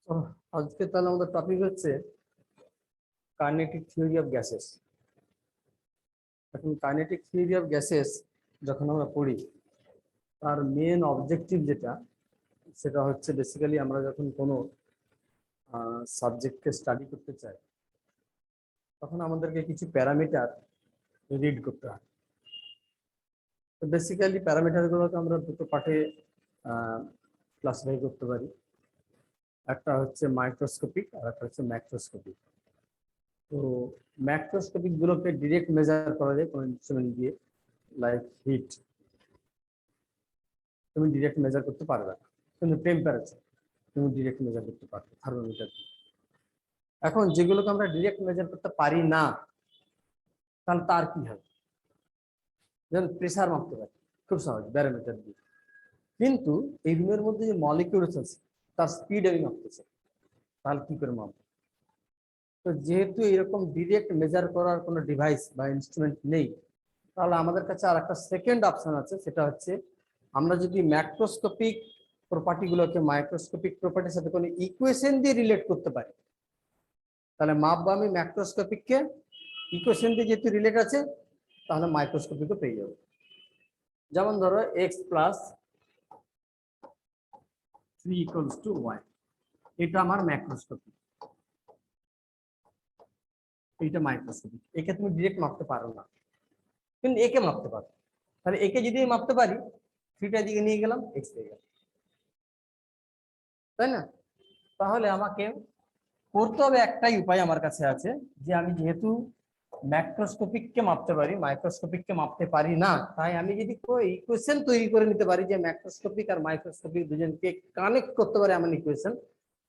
তো আজকে তাহলে আমাদের টপিক হচ্ছে কাইনেটিক থিওরি অফ গ্যাসেস। এখন কাইনেটিক থিওরি অফ গ্যাসেস যখন আমরা পড়ি, তার মেন অবজেক্টিভ যেটা, সেটা হচ্ছে বেসিক্যালি আমরা যখন কোনো সাবজেক্টকে স্টাডি করতে চাই, তখন আমাদেরকে কিছু প্যারামিটার রিড করতে হয়। তো বেসিক্যালি প্যারামিটারগুলোকে আমরা দুটো পার্টে ক্লাসিফাই করতে পারি। একটা হচ্ছে মাইক্রোস্কোপিক আর একটা হচ্ছে ম্যাক্রোস্কোপিক। তো ম্যাক্রোস্কোপিক গুলোকে ডিরেক্ট মেজার করা যায় কোনো ইনস্ট্রুমেন্ট দিয়ে, লাইক হিট। তুমি ডিরেক্ট মেজার করতে পারবে না, কিন্তু টেম্পারেচার তুমি ডিরেক্ট মেজার করতে পারবে থার্মোমিটার দিয়ে। এখন যেগুলোকে আমরা ডিরেক্ট মেজার করতে পারি না, তাহলে তার কি হবে? যেমন প্রেসার মাপতে পারি খুব সহজ ব্যারোমিটার দিয়ে, কিন্তু এই রুমের মধ্যে যে মলিকিউলস আছে তার স্পিড আমি মাপতে চাই, তাহলে কি করে মাপবো? তো যেহেতু এরকম ডিরেক্ট মেজার করার কোনো ডিভাইস বা ইনস্ট্রুমেন্ট নেই, তাহলে আমাদের কাছে আর একটা সেকেন্ড অপশন আছে, সেটা হচ্ছে আমরা যদি ম্যাক্রোস্কোপিক প্রপার্টিগুলোকে মাইক্রোস্কোপিক প্রপার্টির সাথে কোনো ইকুয়েশন দিয়ে রিলেট করতে পারি, তাহলে মাপবো আমি ম্যাক্রোস্কোপিককে, ইকুয়েশন দিয়ে যেহেতু রিলেট আছে, তাহলে মাইক্রোস্কোপিকও পেয়ে যাবো। যেমন ধরো X plus 3 equals to Y, এটা আমার ম্যাক্রোস্কোপিক, এইটা মাইক্রোস্কোপিক। একে তুমি ডিরেক্ট মাপতে পারো না, কিন্তু একে মাপতে পারো। তাহলে একে যদি মাপতে পারি, থ্রিটা দিকে নিয়ে গেলাম, এক্স পেয়ে গেলাম, তাই না? তাহলে আমাকে করতে হবে একটাই উপায় আমার কাছে আছে, যে আমি যেহেতু ম্যাক্রোস্কোপিককে মাপতে পারি, মাইক্রোস্কোপিককে মাপতে পারি না, তাই আমি যদি ইকুয়েশন তৈরি করে নিতে পারি যে ম্যাক্রোস্কোপিক আর মাইক্রোস্কোপিক দুজনকে কানেক্ট করতে পারে এমন ইকুয়েশন,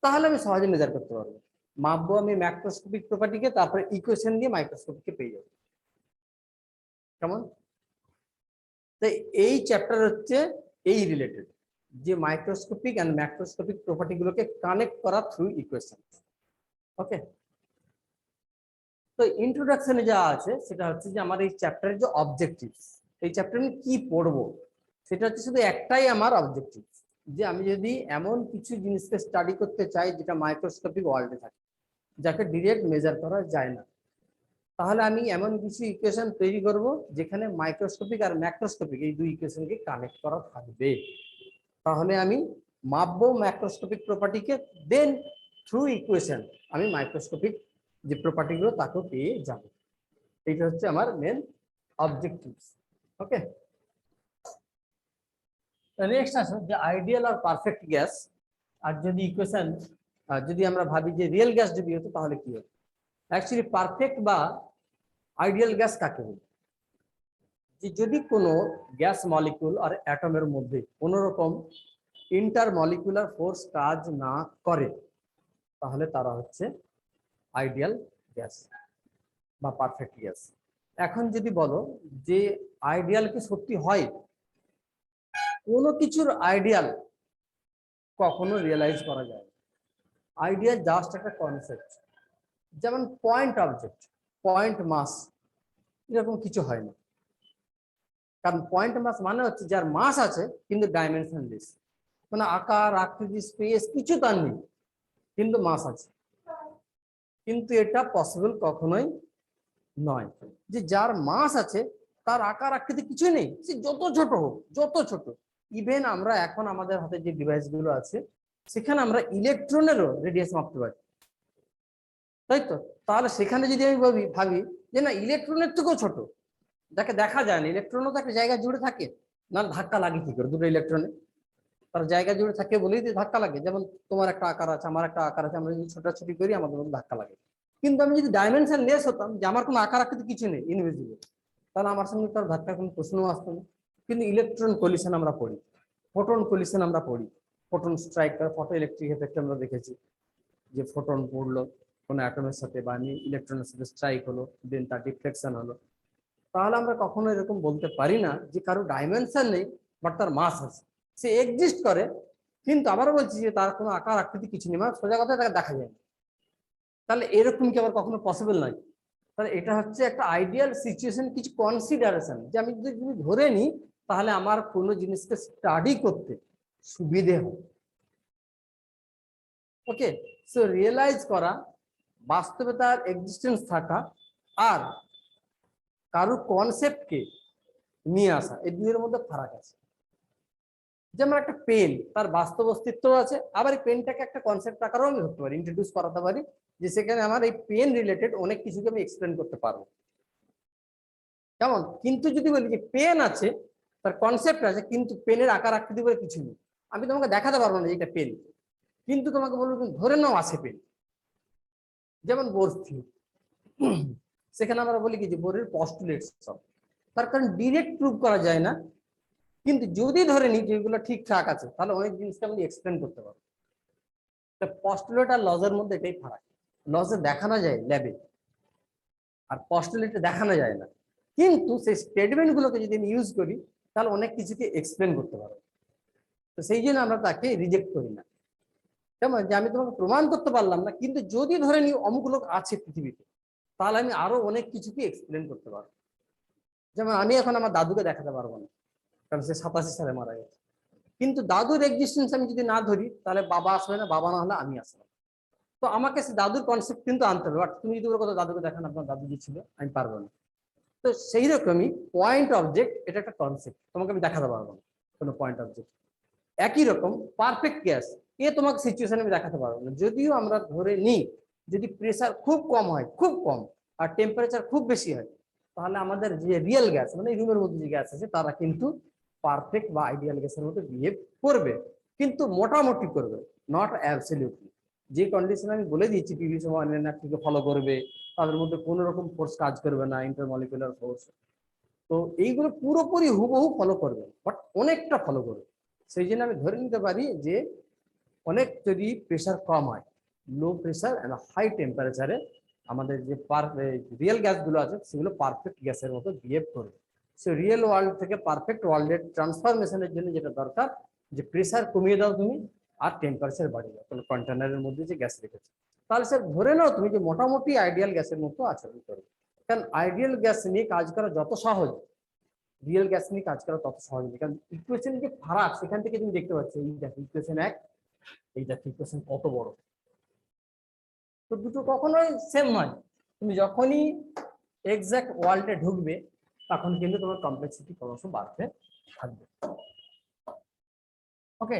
তাহলে আমি সহজে মেজার করতে পারবো। মাপবো আমি ম্যাক্রোস্কোপিক প্রপার্টিকে, তারপরে ইকুয়েশন দিয়ে মাইক্রোস্কোপিককে পেয়ে যাবো। কেমন? তাই এই চ্যাপ্টার হচ্ছে এই রিলেটেড, যে মাইক্রোস্কোপিক এন্ড ম্যাক্রোস্কোপিক প্রপার্টিগুলোকে কানেক্ট করা থ্রু ইকুয়েশন। ওকে, তো ইন্ট্রোডাকশনে যা আছে সেটা হচ্ছে যে আমার এই চ্যাপ্টারের যে অবজেক্টিভস, এই চ্যাপ্টারে আমি কি পড়বো সেটা হচ্ছে শুধু একটাই আমার অবজেক্টিভ, যে আমি যদি এমন কিছু জিনিসকে স্টাডি করতে চাই যেটা মাইক্রোস্কোপিক ওয়ার্ল্ডে থাকে, যাকে ডিরেক্ট মেজার করা যায় না, তাহলে আমি এমন কিছু ইকুয়েশন তৈরি করব যেখানে মাইক্রোস্কোপিক আর ম্যাক্রোস্কোপিক এই দুই ইকুয়েশনকে কানেক্ট করা থাকবে। তাহলে আমি মাপবো ম্যাক্রোস্কোপিক প্রপার্টিকে, দেন থ্রু ইকুয়েশন আমি মাইক্রোস্কোপিক যে প্রপার্টিগুলো তাকেও পেয়ে যাব। এইটা হচ্ছে আমার মেন অবজেক্টিভস। ওকে, নেক্সট আসো যে আইডিয়াল আর পারফেক্ট গ্যাস। আর যদি ইকুয়েশন যদি আমরা ভাবি যে রিয়েল গ্যাস যদি হতো তাহলে কি হতো? অ্যাকচুয়ালি পারফেক্ট বা আইডিয়াল গ্যাস কাকে বলে? যে যদি কোনো গ্যাস মলিকিউল আর অ্যাটমের মধ্যে কোনো রকম ইন্টার মলিকুলার ফোর্স কাজ না করে, তাহলে তারা হচ্ছে আইডিয়াল গ্যাস বা পারফেক্ট গ্যাস। এখন যদি বলো যে আইডিয়াল কি সত্যি হয়? কোনো কিছুর আইডিয়াল কখনো রিয়েলাইজ করা যায়। আইডিয়াল জাস্ট একটা কনসেপ্ট, যেমন পয়েন্ট অবজেক্ট, পয়েন্ট মাস, এরকম কিছু হয় না। কারণ পয়েন্ট মাস মানে হচ্ছে যার মাস আছে কিন্তু ডাইমেনশন লেস, মানে আকার আকৃতি স্পেস কিছু তার নেই, কিন্তু মাস আছে। কিন্তু এটা পসিবল কখনোই নয় যে যার মাস আছে তার আকার আকৃতি কিছুই নেই, সে যত ছোট হোক, যত ছোট। ইভেন আমরা এখন আমাদের হাতে যে ডিভাইস গুলো আছে, সেখানে আমরা ইলেকট্রনেরও রেডিয়াস মাপতে পারি, তাই তো? তাহলে সেখানে যদি আমি ভাবি যে না, ইলেকট্রনের থেকেও ছোট, যাকে দেখা যায় না, ইলেকট্রনও তো একটা জায়গা জুড়ে থাকে, না ধাক্কা লাগে কি করে? দুটো ইলেকট্রনে তার জায়গা জুড়ে থাকে বলেই তো ধাক্কা লাগে। যেমন তোমার একটা আকার আছে, আমার একটা আকার আছে, আমরা যদি ছোটাছুটি করি আমাদের মধ্যে ধাক্কা লাগে। কিন্তু আমি যদি ডাইমেনশন লেস হতাম, যে আমার কোনো আকার আকৃতি কিছু নেই, ইনভিজিবল, তাহলে আমার সঙ্গে তার ধাক্কার কোনো প্রশ্নও আসতো না। কিন্তু ইলেকট্রন কলিশন আমরা পড়ি, ফোটন কলিশন আমরা পড়ি, photon strike, photo electric effect আমরা দেখেছি, যে ফোটন পড়লো কোনো অ্যাটমের সাথে বা ইলেকট্রনের সাথে স্ট্রাইক হলো, দেন তার ডিফ্লেকশন হলো। তাহলে আমরা কখনো এরকম বলতে পারি না যে কারো ডাইমেনশন নেই বাট তার মাস আছে, সে এক্সিস্ট করে। কিন্তু আবারও বলছি যে তার কোনো আকার আকৃতি কিছু নেই, মানে সোজা কথা তাকে দেখা যায় না। তাহলে এরকম কি আবার কখনো পসিবল নয়? তাহলে এটা হচ্ছে একটা আইডিয়াল সিচুয়েশন, কিছু কনসিডারেশন, যে আমি যদি ধরে নিই তাহলে আমার কোনো জিনিসকে স্টাডি করতে সুবিধে হয়। ওকে, সো রিয়েলাইজ করা, বাস্তবে তার এক্সিস্টেন্স থাকা, আর কারো কনসেপ্টকে নিয়ে আসা, এই দুইয়ের মধ্যে ফারাক আছে। যেমন একটা পেন, তার বাস্তব অস্তিত্ব আছে, আবার এই পেনটাকে একটা কনসেপ্ট আকারেও আমি ধরতে পারি, ইন্ট্রোডিউস করাতে পারি, যে সেখানে আমার এই পেন রিলেটেড অনেক কিছুকে আমি এক্সপ্লেন করতে পারবো। কেমন? কিন্তু যদি বলি যে পেন আছে, তার কনসেপ্ট আছে, কিন্তু পেনের আকার আকৃতি বলে কিছু নেই, আমি তোমাকে দেখাতে পারবো না যে এটা পেন, কিন্তু তোমাকে বলবো তুমি ধরে নাও আছে পেন। যেমন বোর থিওরি, সেখানে আমরা বলি কি যে বোরের পস্টুলেটস সব, তার কারণ ডিরেক্ট প্রুভ করা যায় না, কিন্তু যদি ধরে নিই যেগুলো ঠিকঠাক আছে তাহলে অনেক জিনিসকে আমি এক্সপ্লেন করতে পারবো। পস্টুলেট আর লজের মধ্যে এটাই ফারাক, লজে দেখানো যায় ল্যাবে, আর পস্টুলেটে দেখানো যায় না, কিন্তু সেই স্টেটমেন্ট গুলোকে যদি আমি ইউজ করি তাহলে অনেক কিছুকে এক্সপ্লেন করতে পারবো। তো সেই জন্য আমরা তাকে রিজেক্ট করি না। কেমন? যে আমি তোমাকে প্রমাণ করতে পারলাম না, কিন্তু যদি ধরে নিই অমুক লোক আছে পৃথিবীতে, তাহলে আমি আরো অনেক কিছুকে এক্সপ্লেন করতে পারবো। যেমন আমি এখন আমার দাদুকে দেখাতে পারবো না, কারণ সে 87 সালে মারা গেছে, কিন্তু দাদুর এক্সিস্টেন্স আমি যদি না ধরি তাহলে বাবা আসবে না, বাবা না হলে আমি আসবো। তো আমাকে সে দাদুর কনসেপ্ট কিন্তু আনতে হবে, বাট তুমি যদি ওর কথা দাদুকে দেখান আপনার দাদু যে ছিল, আমি পারবো না। তো সেই রকমই পয়েন্ট অবজেক্ট এটা একটা কনসেপ্ট, তোমাকে আমি দেখাতে পারবো না কোনো পয়েন্ট অবজেক্ট। একই রকম পারফেক্ট গ্যাস, এ তোমাকে সিচুয়েশন আমি দেখাতে পারবো না, যদিও আমরা ধরে নিই যদি প্রেসার খুব কম হয়, খুব কম, আর টেম্পারেচার খুব বেশি হয়, তাহলে আমাদের যে রিয়েল গ্যাস মানে রুমের মধ্যে যে গ্যাস আছে তারা কিন্তু পারফেক্ট বা আইডিয়াল গ্যাসের মতো বিহেভ করবে, কিন্তু মোটামুটি করবে, নট অ্যাবসলিউটলি। যে কন্ডিশন আমি বলে দিচ্ছি পিভি সমান থেকে ফলো করবে, তাদের মধ্যে কোনো রকম ফোর্স কাজ করবে না, ইন্টারমলিকুলার ফোর্স, তো এইগুলো পুরোপুরি হুবহু ফলো করবে, বাট অনেকটা ফলো করবে। সেই জন্য আমি ধরে নিতে পারি যে অনেক যদি প্রেশার কম হয়, লো প্রেশার এন্ড হাই টেম্পারেচারে আমাদের যে রিয়েল গ্যাসগুলো আছে সেগুলো পারফেক্ট গ্যাসের মতো বিহেভ করবে। সো রিয়েল ওয়ার্ল্ড থেকে পারফেক্ট ওয়ার্ল্ডের ট্রান্সফরমেশনের জন্য যেটা দরকার, যে প্রেশার কমিয়ে দাও তুমি আর টেম্পারেচার বাড়িয়ে দাও, তাহলে কন্টেনারের মধ্যে যে গ্যাস রেখেছে, তাহলে স্যার ধরে নাও তুমি যে মোটামুটি আইডিয়াল গ্যাসের মতো আচরণ করবে। কারণ আইডিয়াল গ্যাস নিয়ে কাজ করা যত সহজ, রিয়েল গ্যাস নিয়ে কাজ করা তত সহজ নেই, কারণ ইকুয়েশন যে ফারাক সেখান থেকে তুমি দেখতে পাচ্ছ, এই দেখো ইকুয়েশন 1, এই দেখো ইকুয়েশন কত বড়, তো দুটো কখনোই সেম নয়। তুমি যখনই এক্সাক্ট ওয়ার্ল্ডে ঢুকবে তখন কিন্তু তোমার কমপ্লেক্সিটি ক্রমশ বাড়তে থাকবে। ওকে,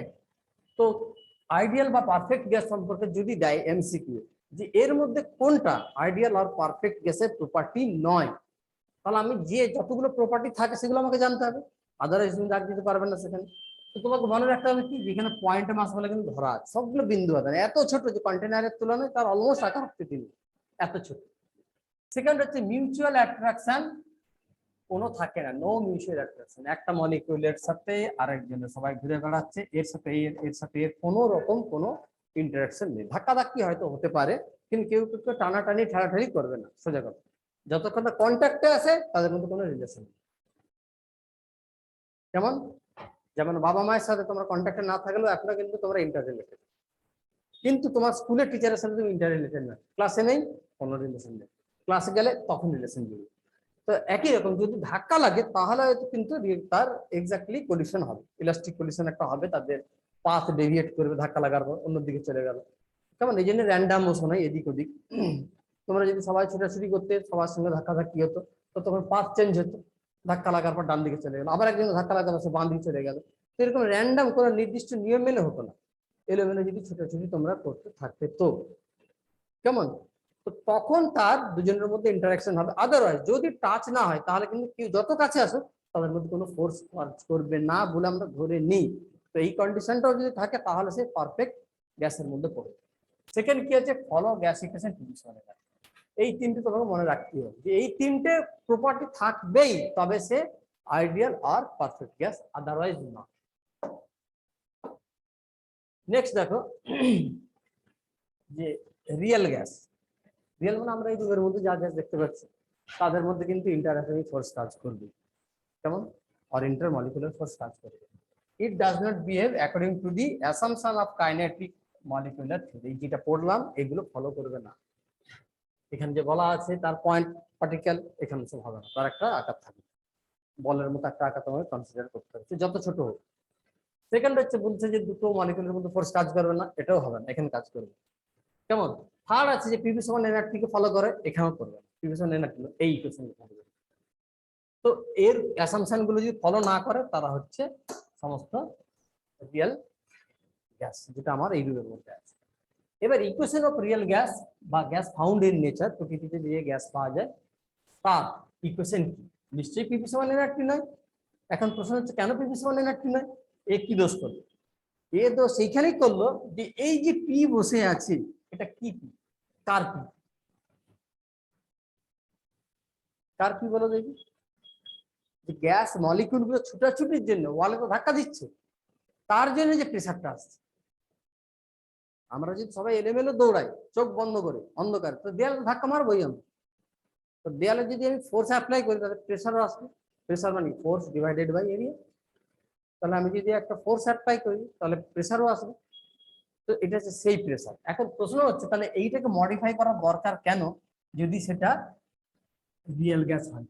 তো আইডিয়াল বা পারফেক্ট গ্যাস সম্পর্কে যদি দেয় এমসিকিউ, যে এর মধ্যে কোনটা আইডিয়াল আর পারফেক্ট গ্যাসের প্রপার্টি নয়, তাহলে আমি যে যতগুলো প্রপার্টি থাকে সেগুলো আমাকে জানতে হবে, আদারওয়াইজ তুমি দাগ দিতে পারবে না সেখানে। তো তোমাকে মনে রাখতে হবে কি, যেখানে পয়েন্টে মাস বলে কিন্তু ধরা আছে, সবগুলো বিন্দু আছে, এত ছোট যে কন্টেনারের তুলনায় তার অলমোস্ট আকার আকৃতি নেই, এত ছোট। সেকেন্ড হচ্ছে মিউচুয়াল অ্যাট্রাকশন কোনো থাকে না, নো মিউচুয়াল অ্যাট্রাকশন, একটা মলিকিউলের সাথে আরেকজনের সবাই ঘুরে বেড়াচ্ছে, এর সাথে এর সাথে এর কোনো রকম কোনো ইন্টারাকশন নেই, ধাক্কাধাক্কি হয়তো হতে পারে, কিন্তু কেউ কেউ টানাটানি ঠেলাঠালি করবে না, সোজা কথা। যতক্ষণ না কন্ট্যাক্টে আছে তাদের মধ্যে কোনো রিলেশন নেই। যেমন যেমন বাবা মায়ের সাথে তোমার কন্ট্যাক্টে না থাকলেও এখনো কিন্তু তোমরা ইন্টার রিলেটেড, কিন্তু তোমার স্কুলের টিচারের সাথে তুমি ইন্টার রিলেটেড না, ক্লাসে নেই কোনো রিলেশন নেই, ক্লাসে গেলে তখন রিলেশন জুড়বে। তো একই রকম যদি ধাক্কা লাগে তাহলে কিন্তু তার এক্স্যাক্টলি কলিশন হবে, ইলাস্টিক কলিশন একটা হবে, তাদের পাথ ডেভিয়েট করবে, ধাক্কা লাগার পর অন্যদিকে চলে গেল। কেমন? এই জন্য র্যান্ডাম মোশন হয় এদিক ওদিক। তোমরা যদি সবাই ছোটাছুটি করতে সবার সঙ্গে ধাক্কাধাক্কি হতো, তো তখন পাথ চেঞ্জ হতো, ধাক্কা লাগার পর ডান দিকে চলে গেল, আবার একজন ধাক্কা লাগানো সে বাঁ দিকে চলে গেল, তো এরকম র্যান্ডাম কোনো নির্দিষ্ট নিয়ম মেনে হতো না, এলোমেলো যদি ছোটাছুটি তোমরা করতে থাকতে। তো কেমন? তো তখন তার দুজনের মধ্যে ইন্টারাকশন হবে, আদারওয়াইজ যদি টাচ না হয় তাহলে কিন্তু কেউ যত কাছে আসুক তাদের মধ্যে কোনো ফোর্স কাজ করবে না বলে আমরা ধরে নিই। তো এই কন্ডিশনটাও যদি থাকে তাহলে সে পারফেক্ট গ্যাসের মধ্যে পড়বে। সেকেন্ড কি আছে, ফলো গ্যাস ইকুয়েশন টিভিশনে, এই তিনটে তোমাকে মনে রাখতে হবে, যে এই তিনটে প্রপার্টি থাকবেই তবে সে আইডিয়াল আর পারফেক্ট গ্যাস, আদারওয়াইজ না। নেক্সট দেখো যে রিয়েল গ্যাস, রিয়েল মানে আমরা এই রুমের মধ্যে যা গ্যাস দেখতে পাচ্ছি তাদের মধ্যে কিন্তু ইন্টারঅ্যাটমিক ফোর্স কাজ করবে, কেমন? আর ইন্টারমলিকুলার ফোর্স কাজ করবে। It does not behave according to the assumption of kinetic molecular theory, যেটা পড়লাম এগুলো ফলো করবে না। এখানে যে বলা আছে তার পয়েন্ট পার্টিকেল, এখানে সব হবে না, তার একটা আকার থাকবে, বলের মতো একটা আকার তোমাকে কনসিডার করতে হবে, যত ছোট হোক। সেকেন্ড হচ্ছে বলছে যে দুটো মলিকুলের মধ্যে ফোর্স কাজ করবে না, এটাও হবে না, এখানে কাজ করবে। কেমন? থার্ড আছে যে পিভি সমান এনআরটি কে ফলো করে, এখানেও করবে না, পিভি সমান এনআরটি এই ইকুয়েশন থাকবে। তো এর অ্যাসাম্পশন গুলো যদি ফলো না করে তারা হচ্ছে সমস্ত রিয়েল গ্যাস, যেটা আমার এই রূপের মধ্যে আছে। এবার ইকুয়েশন অফ রিয়েল গ্যাস বা গ্যাস ফাউন্ড ইন নেচার, প্রকৃতিতে যে গ্যাস পাওয়া যায় তার ইকুয়েশন কি? নিশ্চয়ই পিভি সমান এনআরটি নয়। এখন প্রশ্ন হচ্ছে কেন পিভি সমান এনআরটি নয়? এ কি দোষ করলো? এ দোষ সেইখানেই করলো যে এই যে পি বসে আছে এটা কি পি? কার পি? কার পি বলো দেখি? যে গ্যাস মলিকিউল গুলো ছুটাছুটির জন্য ওয়ালে তো ধাক্কা দিচ্ছে, তার জন্য যে প্রেসারটা আসছে। আমরা যদি সবাই এলোমেলো দৌড়াই চোখ বন্ধ করে অন্ধকারে, তো দেয়ালে ধাক্কা মারবোই আমরা। তো দেয়ালে যদি আমি ফোর্স অ্যাপ্লাই করি তাহলে প্রেসারও আসবে। প্রেসার মানে ফোর্স ডিভাইডেড বাই এরিয়া। তাহলে আমি যদি একটা ফোর্স অ্যাপ্লাই করি তাহলে প্রেসারও আসবে। তো এটা হচ্ছে সেই প্রেসার। এখন প্রশ্ন হচ্ছে তাহলে এইটাকে মডিফাই করা দরকার কেন যদি সেটা রিয়েল গ্যাস হয়?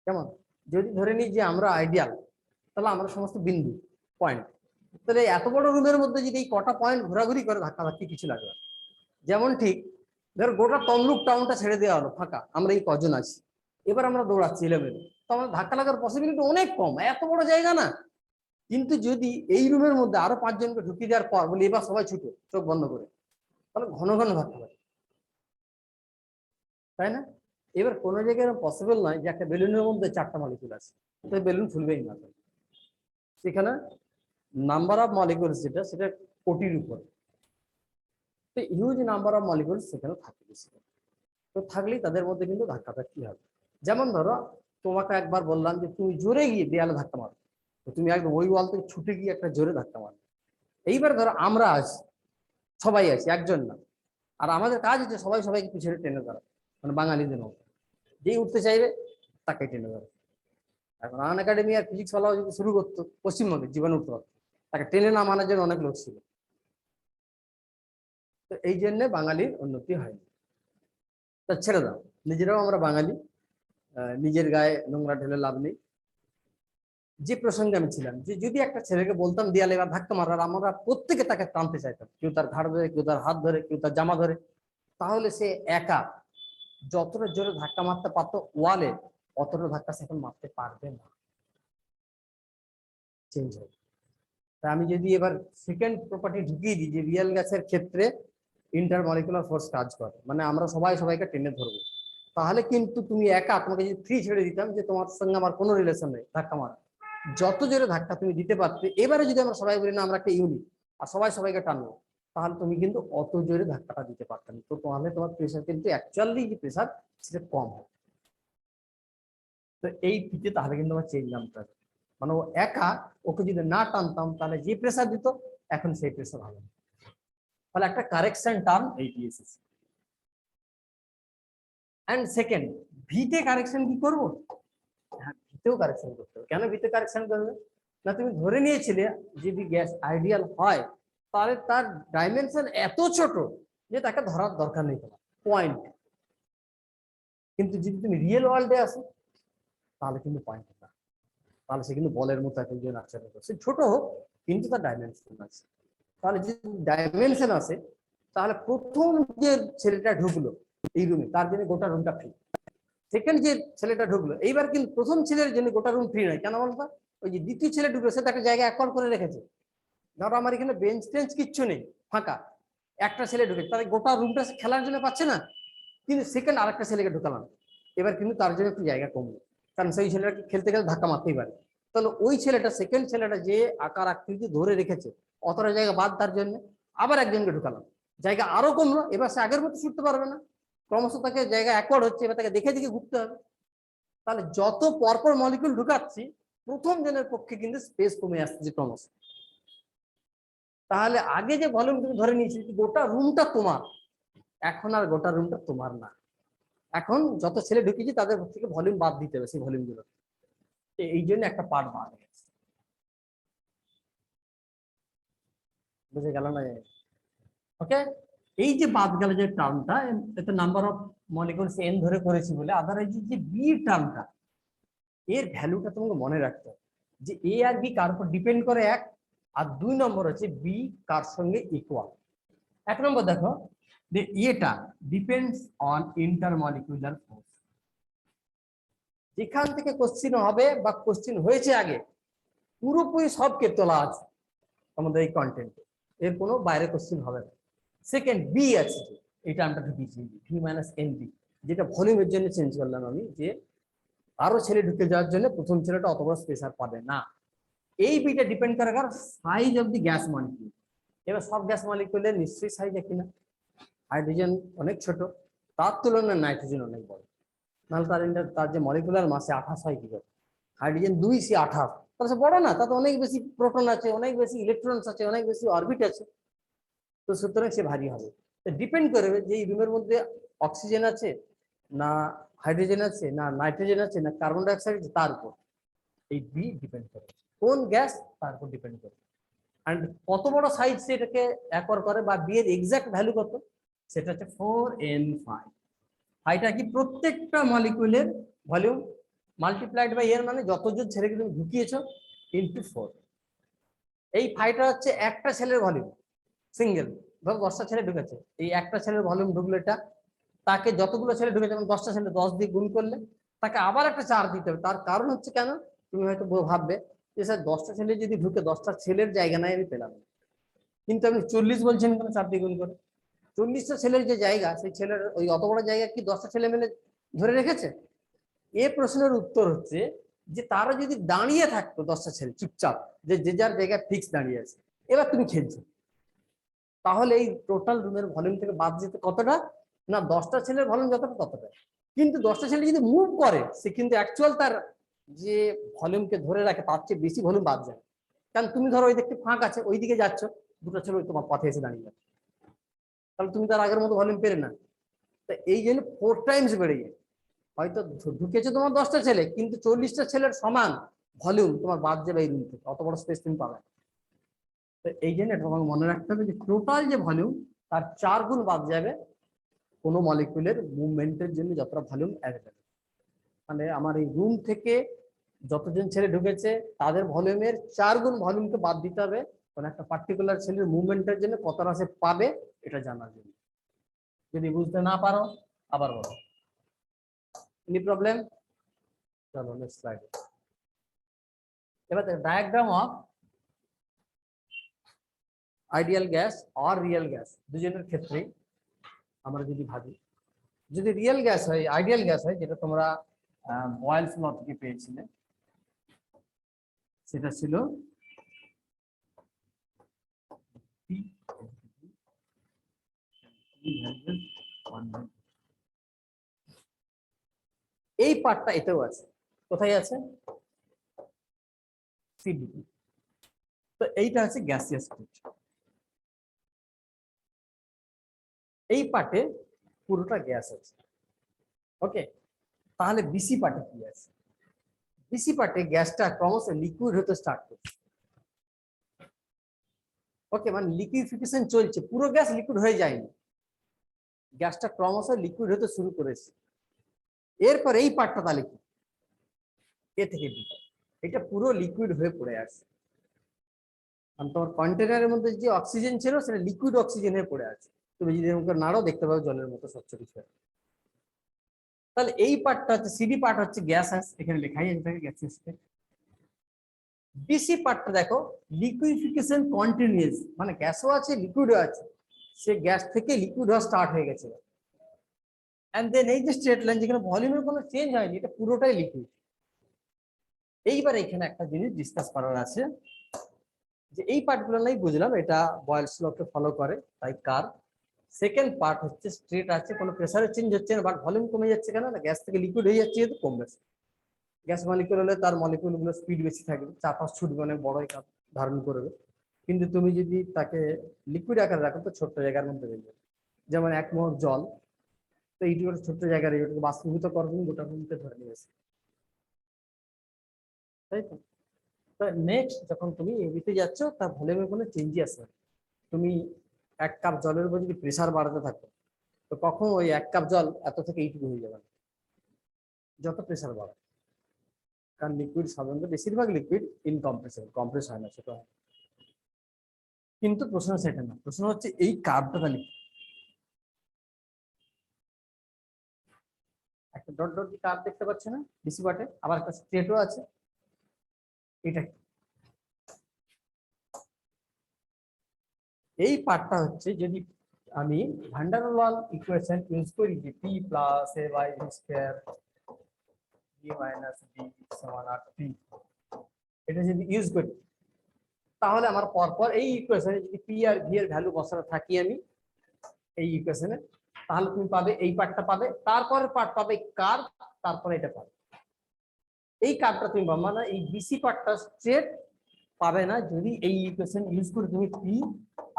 কেমন? যদি ধরে নিই যে আমরা আইডিয়াল, তাহলে আমরা সমস্ত বিন্দু পয়েন্ট, তাহলে এত বড় রুমের মধ্যে যদি এই কটা পয়েন্ট ঘোরাঘুরি করে ধাক্কাধাক্কি কিছু লাগবে। যেমন ঠিক ধর গোটা তমলুক টাউনটা ছেড়ে দেওয়া হলো ফাঁকা, আমরা এই কজন আছি, এবার আমরা দৌড়াচ্ছি এলেমেলে, তো আমাদের ধাক্কা লাগার পসিবিলিটি অনেক কম, এত বড় জায়গা না। কিন্তু যদি এই রুমের মধ্যে আরো 5 জনকে ঢুকিয়ে দেওয়ার পর বলি এবার সবাই ছুটো চোখ বন্ধ করে, তাহলে ঘন ঘন ধাক্কা লাগে, তাই না? এবার কোনো জায়গায় পসিবল নয় যে একটা বেলুনের মধ্যে 4টা মলিকুল আছে, তো বেলুন ফুলবেই না। সেখানে নাম্বার অফ মলিকুলস যেটা সেটা কোটির উপরে, তো হিউজ নাম্বার অফ মলিকুলস সেখানে থাকে বেশি। তো থাকলেই তাদের মধ্যে কিন্তু ধাক্কাধাক্কি হবে। যেমন ধরো তোমাকে একবার বললাম যে তুমি জোরে গিয়ে দেয়ালে ধাক্কা মারো, তো তুমি একদম ওই ওয়াল থেকে ছুটে গিয়ে একটা জোরে ধাক্কা মারো। এইবার ধরো আমরা আছি, সবাই আছি, একজন না, আর আমাদের কাজ হচ্ছে সবাই সবাইকে পিছনে টেনে ধরা, মানে বাঙালিদের মতো যেই উঠতে চাইবে তাকে টেনে ধরা। এখন আন একাডেমি আর ফিজিক্স ওয়ালাও যদি শুরু করতো পশ্চিমবঙ্গে জীবনে উঠতে পারতো, তাকে টেনে না মানার জন্য অনেক লোক ছিল। তো এই জন্য বাঙালির উন্নতি হয়নি। তা ছেড়ে দাও, নিজেরাও আমরা বাঙালি, নিজের গায়ে নোংরা ঢেলে লাভ নেই। যে প্রসঙ্গে আমি ছিলাম যে যদি একটা ছেলেকে বলতাম দেয়ালে এবার ধাক্কা মারার, আমরা প্রত্যেকে তাকে টানতে চাইতাম, কেউ তার ঘাড় ধরে, কেউ তার হাত ধরে, কেউ তার জামা ধরে, তাহলে সে একা যতটা জোরে ধাক্কা মারতে পারতো ওয়ালে, অতটা ধাক্কা সে এখন মারতে পারবে না, চেঞ্জ হবে। তাই আমি যদি এবার সেকেন্ড প্রপার্টি ঢুকিয়ে দিই যে রিয়েল গ্যাসের ক্ষেত্রে ইন্টারমলিকুলার ফোর্স কাজ করে, মানে আমরা সবাই সবাইকে টেনে ধরবো, তাহলে কিন্তু তুমি একা, তোমাকে যদি ফ্রি ছেড়ে দিতাম যে তোমার সঙ্গে আমার কোনো রিলেশন নেই ধাক্কা মারা, যত জোরে ধাক্কা তুমি দিতে পারতে, এবারে যদি আমরা সবাই বলি না আমরা একটা ইউনিট আর সবাই সবাইকে টানবো, তাহলে তুমি কিন্তু অত জোরে ধাক্কাটা দিতে পারতে না। তো তাহলে তোমার প্রেশার কিন্তু অ্যাকচুয়ালি যে প্রেশার সেটা কম হবে। তো এই ফিতে তাহলে কিন্তু আমার চেঞ্জ নামতে হবে, মানে ও একা, ওকে যদি না টানতাম তাহলে যে প্রেশার দিত এখন সেই প্রেশার হবে না। তাহলে একটা কারেকশন টার্ম এইটি এসেছে। এন্ড সেকেন্ড, ভিতে কারেকশন কি করবো? হ্যাঁ, ভিতেও কারেকশন করতে হবে। কেন ভিতে কারেকশন করবে? না তুমি ধরে নিয়েছিলে যদি গ্যাস আইডিয়াল হয় তাহলে তার ডাইমেনশন এত ছোট যে তাকে ধরার দরকার নেই তোমার পয়েন্ট। কিন্তু যদি তুমি রিয়েল ওয়ার্ল্ডে আসো তাহলে কিন্তু পয়েন্ট না, তাহলে সে কিন্তু বলের মতো একজন আচরণ করছে, ছোট হোক কিন্তু তার ডাইমেনশন আছে। তাহলে যদি ডাইমেনশন আছে তাহলে প্রথম যে ছেলেটা ঢুকলো এই রুমে তার জন্য গোটা রুমটা ফ্রি। সেকেন্ড যে ছেলেটা ঢুকলো, এইবার কিন্তু প্রথম ছেলের জন্য গোটা রুম ফ্রি নয়। কেন বলতো? ওই যে দ্বিতীয় ছেলে ঢুকলো সে একটা জায়গায় অ্যাকর্ড করে রেখেছে। ধরো আমার এখানে বেঞ্চ টেঞ্চ কিচ্ছু নেই, ফাঁকা, একটা ছেলে ঢুকে তাহলে গোটা রুমটা খেলার জন্য পাচ্ছে না, কিন্তু সেকেন্ড আরেকটা ছেলেকে ঢুকালাম, এবার কিন্তু তার জন্য একটু জায়গা কমলো, কারণ সেই ছেলেটা খেলতে গেলে ধাক্কা মারতেই পারে। তাহলে ওই ছেলেটা, সেকেন্ড ছেলেটা যে আকার আকৃতি ধরে রেখেছে অতটা জায়গা বাদ, তার জন্য আবার একজনকে ঢুকালাম, জায়গা আরো কমলো, এবার সে আগের মতো ছুটতে পারবে না, ক্রমশ তাকে জায়গা অ্যাকওয়ার্ড হচ্ছে, এবার তাকে দেখে দেখে ঘুরতে হবে। তাহলে যত পরপর মলিকুল ঢুকাচ্ছি প্রথম জনের পক্ষে কিন্তু স্পেস কমে আসছে ক্রমশ। তাহলে আগে যে ভলিউম তুমি ধরে নিয়েছি গোটা রুমটা তোমার, এখন আর গোটা রুমটা তোমার না, এখন যত ছেলে ঢুকেছি তাদের থেকে ভলিউম বাদ দিতে হবে, সেই ভলিউম গুলো, এই জন্য একটা পার্ট বাদ গেছে। বুঝে গেল না? ওকে, এই যে বাদ গেল যে টার্মটা, এতে নাম্বার অফ মলিকুলস n ধরে করেছি বলে, আদারওয়াইজ যে বি টার্মটা এর ভ্যালুটা তোমাকে মনে রাখতে হবে। যে এ আর বি কার উপর ডিপেন্ড করে এক, আর 2 নম্বর হচ্ছে বি কার সঙ্গে ইকুয়াল। 1 নম্বর দেখো যে এটা ডিপেন্ডস অন ইন্টারমলিকুলার ফোর্স। যেখান থেকে কোশ্চিন হবে বা কোশ্চিন হয়েছে আগে পুরোপুরি সবকে তোলা আছে আমাদের এই কন্টেন্টে, এর কোনো বাইরে কোশ্চিন হবে না। সেকেন্ড বি আছে, এটা আমরা ঢুকিয়েছি ভি মাইনাস এন বি, যেটা ভলিউমের জন্য চেঞ্জ করলাম আমি, যে আরো ছেলে ঢুকে যাওয়ার জন্য প্রথম ছেলেটা অত বড় প্রেসার পাবে না। এই বিটা ডিপেন্ড করে কার size of the gas molecule. এবার সব গ্যাস মলিকিউলের নিশ্চয়ই সাইজ একই না, হাইড্রোজেন অনেক ছোট, তার তুলনায় নাইট্রোজেন অনেক বড়, নাহলে তার যে মলিকুলার মাসে 28 হয় কি করে, হাইড্রোজেন 2 সে 28, তাহলে বড় না, তাতে অনেক বেশি প্রোটন আছে, অনেক বেশি ইলেকট্রনস আছে, অনেক বেশি অরবিট আছে, তো সুতরাং সে ভারী হবে। ডিপেন্ড করবে যে এই রুমের মধ্যে অক্সিজেন আছে না হাইড্রোজেন আছে না নাইট্রোজেন আছে না কার্বন ডাই অক্সাইড আছে, তার উপর এই বি ডিপেন্ড করে, কোন গ্যাস তার উপর ডিপেন্ড করে। এন্ড কত বড় সাইজ সেটাকে অ্যাকোয়ার করে বা বি এর এক্সাক্ট ভ্যালু কত, সেটা হচ্ছে 4n5। এটা কি প্রত্যেকটা মলিকিউলের ভলিউম মাল্টিপ্লাইড বাই এর, মানে যতজন ছেলেকে তুমি ঢুকিয়েছো ইনটু 4। এই ফাইটা হচ্ছে একটা ছেলের ভলিউম, সিঙ্গেল, ধরো 10টা ছেলে ঢুকেছে, এই একটা ছেলের ভলিউম ঢুকলো এটা, তাকে যতগুলো ছেলে ঢুকেছে, যেমন 10টা ছেলে 10 দিয়ে গুণ করলে তাকে আবার একটা 4 দিতে হবে। তার কারণ হচ্ছে কেন, তুমি হয়তো ভাববে যে স্যার 10টা ছেলে যদি ঢুকে 10টা ছেলের জায়গা নাই আমি পেলাম, কিন্তু আপনি 40 বলছেন কেন 4 দিয়ে গুণ করে? 40টা ছেলের যে জায়গা, সেই ছেলের ওই অত বড় জায়গা কি 10টা ছেলে মিলে ধরে রেখেছে? এ প্রশ্নের উত্তর হচ্ছে যে তারা যদি দাঁড়িয়ে থাকতো 10টা ছেলে চুপচাপ, যে যে যার জায়গায় ফিক্স দাঁড়িয়ে আছে, এবার তুমি খেলছো, তাহলে এই টোটাল রুমের ভলিউম থেকে বাদ যেতে কতটা, না 10টা ছেলের ভলিউম যতটা ততটা। কিন্তু 10টা ছেলে যদি মুভ করে, সে কিন্তু অ্যাকচুয়াল তার যে ভলিউমকে ধরে রাখে তার চেয়ে বেশি ভলিউম বাদ যায়। কারণ তুমি ধরো ওই দিকে ফাঁক আছে, ওই দিকে যাচ্ছ, দুটো ছেলে তোমার পথে এসে দাঁড়িয়ে যাচ্ছে, তাহলে তুমি তার আগের মতো ভলিউম পেলে না। তো এই জন্য 4 টাইমস বেড়ে যায়। হয়তো ঢুকেছে তোমার 10টা ছেলে, কিন্তু 40টা ছেলের সমান ভলিউম তোমার বাদ যাবে এই রুম থেকে, অত বড় স্পেস তুমি পাবে। তো এই জন্য এটা তোমাকে মনে রাখতে হবে যে টোটাল যে ভলিউম তার 4 গুণ বাদ যাবে কোনো মলিকুলের মুভমেন্টের জন্য যতটা ভলিউম অ্যাভেলেবল। মানে আমার এই রুম থেকে যতজন ছেলে ঢুকেছে তাদের ভলিউমের 4 গুণ ভলিউমকে বাদ দিতে হবে কোন একটা পার্টিকুলার ছেলের মুভমেন্টের জন্য কতটা সে পাবে এটা জানার জন্য। যদি বুঝতে না পারো আবার বলো। Any problem? চলো নেক্সট স্লাইড। এবার ডায়াগ্রাম অফ আইডিয়াল গ্যাস আর রিয়েল গ্যাস দুজনের ক্ষেত্রেই আমরা যদি ভাবি, যদি রিয়েল গ্যাস হয় আইডিয়াল গ্যাস হয়, যেটা তোমরা বয়েলস ল থেকে পেয়েছিলে, সেটা ছিল এই পার্টটা এতেও আছে, কোথায় আছে, সিডিপি। তো এইটা হচ্ছে গ্যাসিয়াস স্টেট, এই পার্টে পুরোটা গ্যাস আছে। ওকে, তাহলে বিসি পার্টে কি আছে? বিসি পার্টে গ্যাসটা ক্রমশ লিকুইড হতে স্টার্ট করছে। ওকে, মানে লিকুইফিকেশন চলছে, পুরো গ্যাস লিকুইড হয়ে যায়নি, গ্যাসটা ক্রমশ লিকুইড হতে শুরু করেছে। এরপর এই পার্টটা তাহলে কি, এ থেকে বি, এটা পুরো লিকুইড হয়ে পড়ে আছে। কারণ তোমার কন্টেনারের মধ্যে যে অক্সিজেন ছিল সেটা লিকুইড অক্সিজেন হয়ে পড়ে আছে, তুমি যদি এরকম নাড়াও দেখতে পাবে জলের মতো স্বচ্ছ কিছু। তাহলে এই পার্টটা হচ্ছে সিডি পার্ট, হচ্ছে গ্যাস আছে, এখানে লেখাই আছে থাকে গ্যাসিয়াস স্টেট। বিসি পার্টটা দেখো লিকুইফিকেশন কন্টিনিউয়াস, মানে গ্যাসও আছে লিকুইডও আছে, সে গ্যাস থেকে লিকুইড হওয়া স্টার্ট হয়ে গেছে। এন্ড দেন এই যে স্ট্রেট লাইন, যেখানে ভলিউমের কোনো চেঞ্জ হয়নি, এটা পুরোটাই লিকুইড। এইবার এখানে একটা জিনিস ডিসকাস করার আছে, যে এই পার্টগুলো নাই বুঝলাম এটা বয়েলস লকে ফলো করে, তাই কার সেকেন্ড পার্ট হচ্ছে স্ট্রেট আছে, কোনো প্রেসারে চেঞ্জ হচ্ছে না, বাট ভলিউম কমে যাচ্ছে কেন, না গ্যাস থেকে লিকুইড হয়ে যাচ্ছে, যেহেতু কমবে। গ্যাস মলিকিউল হলে তার মলিকিউল গুলো স্পিড বেশি থাকবে, চারপাশ ছুটবে, অনেক বড় ধারণ করবে। কিন্তু তুমি যদি তাকে লিকুইড আকারে রাখো তো ছোট্ট জায়গার মধ্যে রয়ে যাবে। যেমন 1 মোহর জল, তো এইটুকু ছোট্ট জায়গায় এইটুকু বাষ্পীভূত করবেন, গোটা রুমকে ধরে নিয়েছে, তাই তো। তো নেক্সট যখন তুমি এবিতে যাচ্ছ, তার ভলিউমে কোনো চেঞ্জই আসবে না। তুমি 1 কাপ জলের উপর যদি প্রেসার বাড়াতে থাকো, তো কখন ওই 1 কাপ জল এত থেকে এইটুকু হয়ে যাবে না, যত প্রেসার বাড়ে। কারণ লিকুইড সাধারণত বেশিরভাগ লিকুইড ইনকম্প্রেসিবল, কম্প্রেস হয় না, ছোট হয়। কিন্তু প্রশ্ন সেটা না, প্রশ্ন হচ্ছে এই কার্ভটা তাহলে একটা ডট ডট কার্ভ দেখতে পাচ্ছ না ডিসি পার্টে, আবার একটা স্ট্রেটও আছে, এটা এই পার্টটা হচ্ছে যদি আমি van der Waal equation use করি যে p plus a by v square b minus b সমান r3, এটা যদি ইউজ করি তাহলে আমার পরপর এই ইকুয়েশনে যদি p আর v এর ভ্যালু বসানো থাকি আমি এই ইকুয়েশনে, তাহলে তুমি পাবে এই পার্টটা পাবে, তারপরে পার্ট পাবে কার্ভ, তারপরে এটা পাবে। এই কার্ভটা তুমি পাবে না, এই বিসি পার্টটা স্ট্রেট পাবে না যদি এই ইকুয়েশন ইউজ করে তুমি p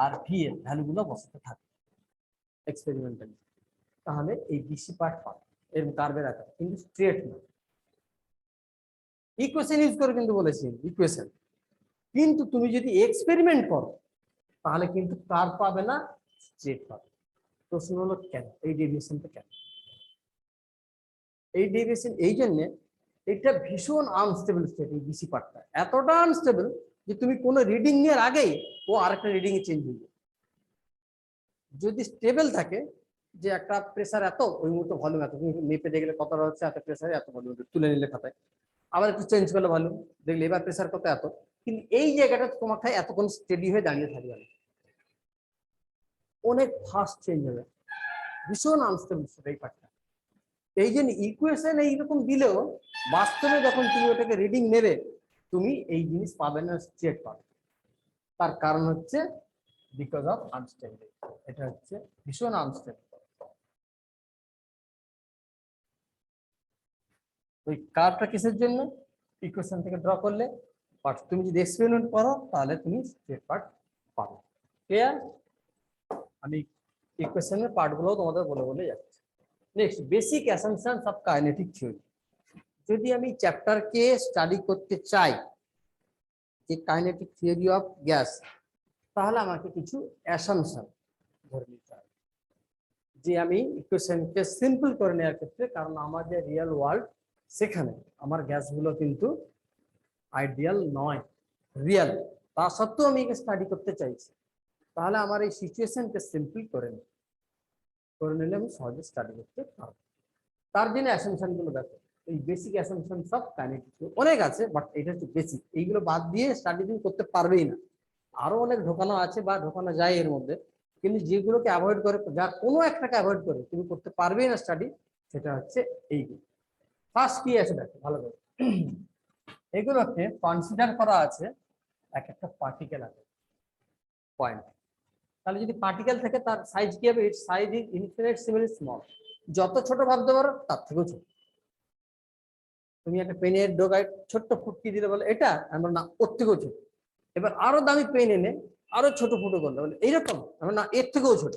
আর v এর ভ্যালুগুলো বসাতে থাকো এক্সপেরিমেন্টালি, তাহলে এই বিসি পার্ট পাবে এরকম কার্ভের আকার, কিন্তু স্ট্রেট না। ইকুয়েশন ইউজ করে কিন্তু বলেছি ইকুয়েশন, কিন্তু তুমি যদি এক্সপেরিমেন্ট করো তাহলে কিন্তু কার্ভ পাবে না, স্ট্রেট পাবে। প্রশ্ন হলো কেন এই ডেভিয়েশনটা কেন? এই ডেভিয়েশন এই জন্য, এটা ভীষণ আনস্টেবল স্টেট, এই বিসি পার্টটা এতটা আনস্টেবল যে তুমি কোনো রিডিং এর আগেই ও আরেকটা রিডিং এ চেঞ্জ হয়ে যাবে। যদি স্টেবল থাকে যে একটা প্রেসার এত, ওই মুহূর্তে ভলিউম এত, তুমি মেপে দেখলে কতটা হচ্ছে, এত প্রেসারে এত ভলিউম, তুলে নিলে খাতায়, আবার একটু চেঞ্জ করলে ভলিউম দেখলে এবার প্রেসার কত এত, কিন্তু এই জায়গাটা তোমাকে এতক্ষণ স্টেডি হয়ে দাঁড়িয়ে থাকবে না, অনেক ফাস্ট চেঞ্জ হবে, ভীষণ আনস্টেবল এই পার্টটা। এই জন্য ইকুয়েশন এইরকম দিলেও বাস্তবে যখন তুমি ওটাকে রিডিং নেবে তুমি এই জিনিস পাবে না, স্ট্রেট পাবে। তার কারণ হচ্ছে বিকজ অফ আনস্টেবল, এটা হচ্ছে ভীষণ আনস্টেবল। ওই কার্ভটা কিসের জন্য? ইকুয়েশন থেকে ড্র করলে বাট তুমি যদি এক্সপেরিমেন্ট করো তাহলে তুমি স্ট্রেট পার্ট পাবে। ক্লিয়ার? আমি ইকুয়েশনের পার্টগুলো তোমাদের বলে বলে যাচ্ছি। Next, basic assumptions of kinetic theory. যদি আমি চ্যাপ্টারকে স্টাডি করতে চাই যে কাইনেটিক থিওরি অফ গ্যাস, তাহলে আমাকে কিছু অ্যাসাম্পশন ধরে নিতে হবে যে আমি ইকুয়েশনকে সিম্পল করে নেওয়ার ক্ষেত্রে, কারণ আমার যে রিয়েল ওয়ার্ল্ড সেখানে আমার গ্যাসগুলো কিন্তু আইডিয়াল নয়, রিয়েল, তা সত্ত্বেও আমি স্টাডি করতে চাইছি, তাহলে আমার এই সিচুয়েশনকে সিম্পল করে নিলে আমি সহজে স্টাডি করতে পারবো। তার জন্য অ্যাসাম্পশন গুলো দেখো, এই বেসিক অ্যাসাম্পশন সব কাইনেটিক অনেক আছে, বাট এটা হচ্ছে বেসিক, এইগুলো বাদ দিয়ে স্টাডি তুমি করতে পারবেই না। আরো অনেক ঢোকানো আছে বা ঢোকানো যায় এর মধ্যে, কিন্তু যেগুলোকে অ্যাভয়েড করে, যার কোনো একটাকে অ্যাভয়েড করে তুমি করতে পারবেই না স্টাডি, সেটা হচ্ছে এইগুলো। ফার্স্ট কি আছে দেখো ভালো করে, এগুলোকে কনসিডার করা আছে এক একটা পার্টিকেল আছে পয়েন্ট। তাহলে যদি পার্টিকেল থেকে তার সাইজ কি হবে? ইটস সাইজ ইজ ইনফিনিটেসিমালি স্মল, যত ছোট ভাবতে পারো তার থেকেও ছোট। তুমি একটা পেনের ডগায় ছোট্ট ফুটকি দিলে বলে এটা, আমরা না ওর থেকেও ছোট। এবার আরো দামি পেন এনে আরো ছোট ফুটো করলে বলে এইরকম, আমরা না এর থেকেও ছোট।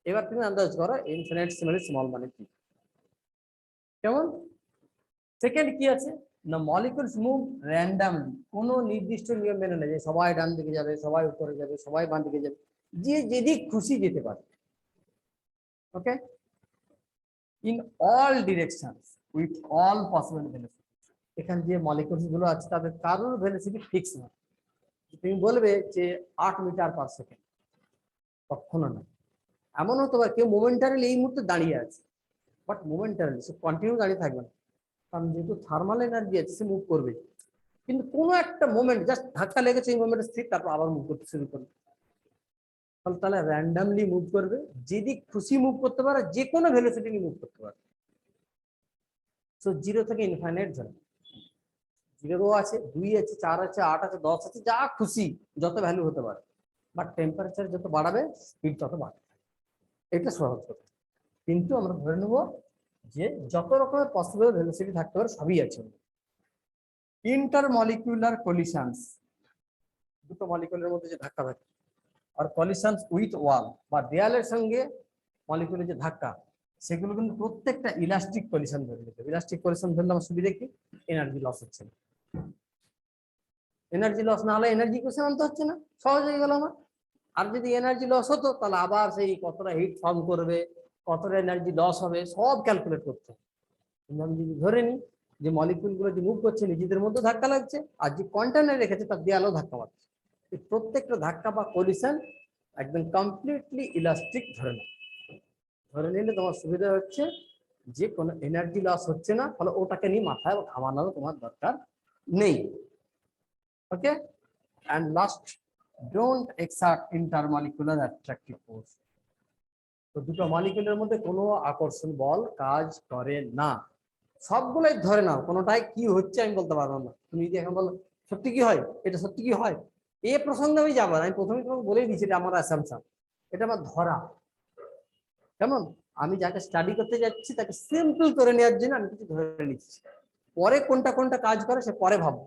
এবার তুমি আন্দাজ করো ইনফিনিটেসিমালি স্মল মানে কি, কেমন? সেকেন্ড কি আছে না, মলিকুলস মুভ র্যান্ডামলি, কোনো নির্দিষ্ট নিয়ম মেনে নেই যে সবাই ডান দিকে যাবে, সবাই উপরে যাবে, সবাই বাম দিকে যাবে, যে যেদিক খুশি যেতে পারে। Okay, in all directions with all possible velocity. এখানে যে মলিকুলস গুলো আছে তাদের কারোর ভেলোসিটি ফিক্স না, তুমি বলবে যে 8 মিটার পার সেকেন্ড, কখনো না। এমন হতে পারে কেউ মোমেন্টারিলি এই মুহূর্তে দাঁড়িয়ে আছে, বাট মোমেন্টারিলি সে কন্টিনিউ দাঁড়িয়ে থাকবে না, কারণ যেহেতু থার্মাল এনার্জি আছে সে মুভ করবে, কিন্তু কোনো একটা মোমেন্ট জাস্ট ধাক্কা লেগেছে, এই মোমেন্টে স্থির, তারপর আবার মুভ করতে শুরু করবে। তাহলে র্যান্ডামলি মুভ করবে, যেদিক খুশি মুভ করতে পারে, যে কোনো ভেলোসিটি নিয়ে মুভ করতে পারে। সো 0 থেকে ইনফাইনাইট ধরে, 0 আছে, 2 আছে, 4 আছে, 8 আছে, 10 আছে, যা খুশি যত ভ্যালু হতে পারে, বাট টেম্পারেচার যত বাড়াবে স্পিড তত বাড়বে। এটা সহজ কথা, কিন্তু আমরা ধরে নেব যে যত রকমের পসিবল ভেলোসিটি থাকতে পারে সবই আছে। ইন্টারমলিকুলার কলিশনস, দুটো মলিকুলের মধ্যে যে ধাক্কা থাকে, আর কলিশনস উইথ ওয়াল বা দেয়ালের সঙ্গে মলিকুলের যে ধাক্কা, সেগুলো কিন্তু প্রত্যেকটা ইলাস্টিক কলিশন ধরে নিতে হবে। ইলাস্টিক কলিশন ধরলে আমার সুবিধা কি? এনার্জি লস হচ্ছে না। এনার্জি লস না হলে এনার্জি কোশ্চেন আনতে হচ্ছে না, সহজ হয়ে গেল আমার। আর যদি এনার্জি লস হতো তাহলে আবার সেই কতটা হিট ফর্ম করবে, কতটা এনার্জি লস হবে, সব ক্যালকুলেট করতে হবে। কিন্তু আমি যদি ধরে নিই যে মলিকিউল গুলো যে মুভ করছে নিজেদের মধ্যে ধাক্কা লাগছে, আর যে কন্টেনার রেখেছে তার দেয়ালেও ধাক্কা মারছে। এই প্রত্যেকটা ধাক্কা বা কলিশন একদম কমপ্লিটলি ইলাস্টিক ধরে নিলে তোমার সুবিধা হচ্ছে যে কোনো এনার্জি লস হচ্ছে না, ফলে ওটাকে নিয়ে মাথায় ঘামানোর তোমার দরকার নেই। Okay, and last, don't exert intermolecular attractive force. তো দুটো মলিকিউলের মধ্যে কোনো আকর্ষণ বল কাজ করে না। সবগুলোই ধরে নাও, কোনোটাই কি হচ্ছে আমি বলতে পারবো না। তুমি যদি এখন বলো সত্যি কি হয়, এটা সত্যি কি হয়, এ প্রসঙ্গে আমি যাবো না। আমি প্রথমে তোমাকে বলেই দিচ্ছি এটা আমার অ্যাসাম্পশন, এটা আমার ধরা। কেমন, আমি যাকে স্টাডি করতে যাচ্ছি তাকে সিম্পল করে নেওয়ার জন্য আমি কিছু ধরে নিচ্ছি, পরে কোনটা কোনটা কাজ করে সে পরে ভাববো।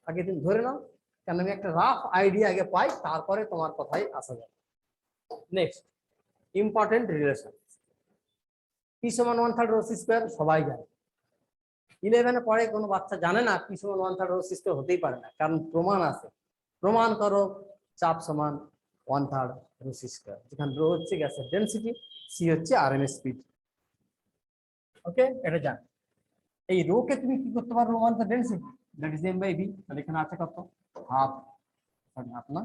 আগে তুমি ধরে নাও, কেন আমি একটা রাফ আইডিয়া আগে পাই, তারপরে তোমার কথাই আসা যাবে। নেক্সট ইম্পর্টেন্ট রিলেশন, পি সমান 1/3 রো সি স্কয়ার সবাই জানে। 11-এ পড়ে কোনো বাচ্চা জানে না পি সমান 1/3 রো সি স্কয়ার হতেই পারে না, কারণ প্রমাণ আছে। প্রমাণ করো চাপ সমান 1/3 রো সি স্কয়ার, যেখানে রো হচ্ছে গ্যাসের ডেনসিটি, সি হচ্ছে আরএমএস স্পিড। ওকে, এটা জান। এই রো কে তুমি কি করতে পারো, 1/3 density that is M by V. তাহলে এখানে আছে কত, হাফ, সরি হাফ না,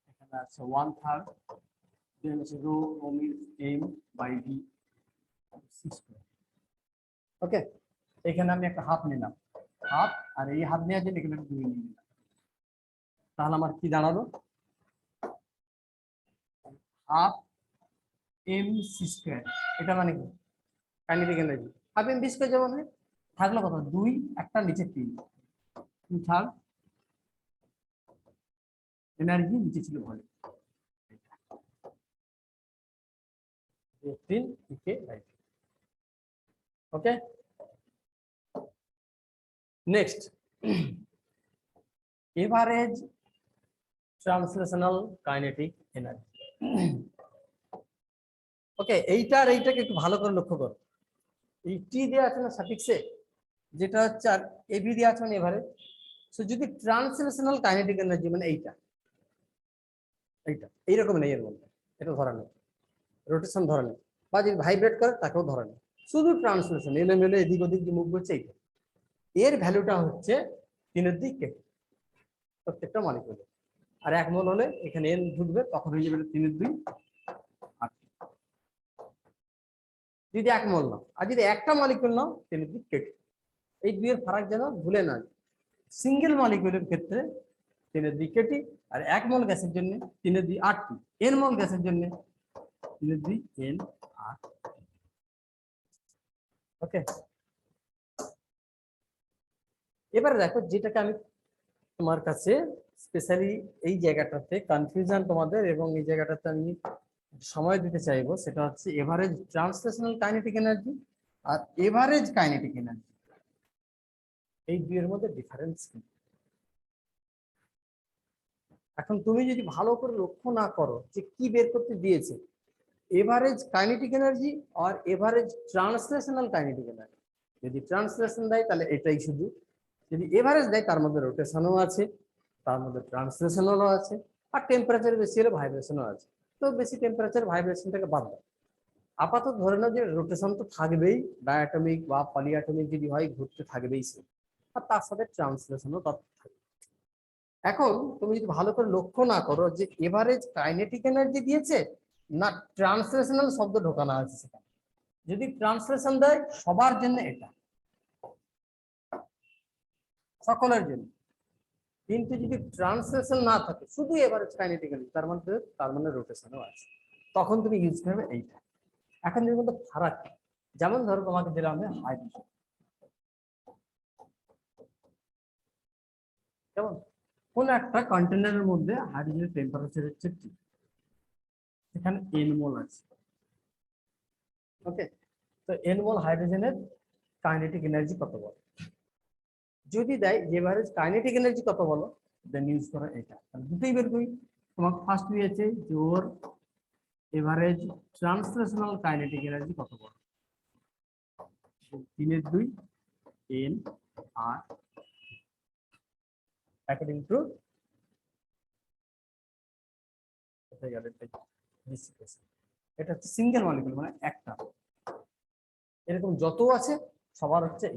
এখানে আছে 1/3, দেন আছে rho means M by V square. Okay, এখানে আমি একটা হাফ নিলাম, হাফ, আর এই হাফ নেওয়ার জন্য এখানে 2 নিয়ে নিলাম। তাহলে আমার কি দাঁড়ালো, হাফ এম সি স্কয়ার। এটা মানে কি, kinetic energy half M V square যেমন হয়, থাকলো কত 2, একটা নিচে 3, 2/3 এনার্জি, নিচে ছিল ভলিউম 3 থেকে right. Okay, next average translational kinetic energy. Okay, এইটার এইটাকে একটু ভালো করে লক্ষ্য করো। এই টি দেওয়া আছে না সাফিক্সে, যেটা হচ্ছে আর এবি দেওয়া আছে মানে এভারেজ। সো যদি ট্রান্সলেশনাল কাইনেটিক এনার্জি মানে এইটা এইটা এইরকম নেই, এর মধ্যে এটা ধরা নেই, রোটেশন ধরা নেই, বা যদি ভাইব্রেট করে তাকেও ধরা নেই, শুধু ট্রান্সলেশন এলোমেলো এদিক ওদিক যে মুভ করছে এইটা। এর ভ্যালুটা হচ্ছে 3-এর দিকে প্রত্যেকটা মলিকিউলে। আর 1 মোল হলে এখানে এন ঢুকবে, তখন হয়ে যাবে 3-এর 2 8। যদি 1 মোল নাও, আর যদি একটা মলিকিউল নাও 3-এর 2 কেটে। এই 2 এর ফারাক যেন ভুলে না। সিঙ্গেল মলিকিউলের ক্ষেত্রে 3-এর 2 কেটি, আর 1 মোল গ্যাসের জন্য 3-এর 2 8, এন মোল গ্যাসের জন্য 3-এর 2 এন 8। ওকে, এবারে দেখো যেটাকে আমি তোমার কাছে স্পেশালি এই জায়গাটাতে কনফিউশন তোমাদের, এবং এই জায়গাটাতে আমি সময় দিতে চাইবো, সেটা হচ্ছে এভারেজ ট্রান্সলেশনাল কাইনেটিক এনার্জি আর এভারেজ কাইনেটিক এনার্জি, এই দুইয়ের মধ্যে ডিফারেন্স কি। এখন তুমি যদি ভালো করে লক্ষ্য না করো যে কি বের করতে দিয়েছে, এভারেজ কাইনেটিক এনার্জি আর এভারেজ ট্রান্সলেশনাল কাইনেটিক এনার্জি। যদি ট্রান্সলেশন দেয় তাহলে এটাই শুধু, যদি এভারেজ দেয় তার মধ্যে রোটেশনও আছে, তার মধ্যে ট্রান্সলেশনালও আছে, আর টেম্পারেচার বেশি হলে ভাইব্রেশনও আছে। তো বেশি টেম্পারেচার ভাইব্রেশনটাকে বাদ দাও, আপাতত ধরে নাও যে রোটেশন তো থাকবেই, ডায়াটমিক বা পলিঅ্যাটমিক যদি হয় ঘুরতে থাকবেই সে, আর তার সাথে ট্রান্সলেশনও থাকবে। এখন তুমি যদি ভালো করে লক্ষ্য না করো যে এভারেজ কাইনেটিক এনার্জি দিয়েছে না ট্রান্সলেশনাল শব্দ ঢোকানো আছে সেখানে, যদি ট্রান্সলেশন দেয় সবার জন্য এটা, সকলের জন্য, কিন্তু যদি ট্রান্সলেশন না থাকে শুধু এভারেজ কাইনেটিক এনার্জি, তার মানে রোটেশনও আছে, তখন তুমি ইউজ করবে এইটা। এখন এর মধ্যে ফারাক, যেমন ধরো তোমাকে দিলাম হাইড্রোজেন, কেমন, কোন একটা কন্টেনারের মধ্যে হাইড্রোজেনের টেম্পারেচার হচ্ছে T, এখানে n মোল আছে। ওকে, তো n মোল হাইড্রোজেনের কাইনেটিক এনার্জি কত বলো, যদি দেয় যে এভারেজ কাইনেটিক এনার্জি কত বলো, দেন ইউজ করো এটা। দুটোই বের করি, তোমাকে ফার্স্ট দিয়েছে যে ওর এভারেজ ট্রান্সলেশনাল কাইনেটিক এনার্জি কত বলো, 3-এর 2 n আর অ্যাকর্ডিং টু এটা হচ্ছে সিঙ্গেল মলিকুল, মানে একটা। এরকম যত আছে সবার হচ্ছে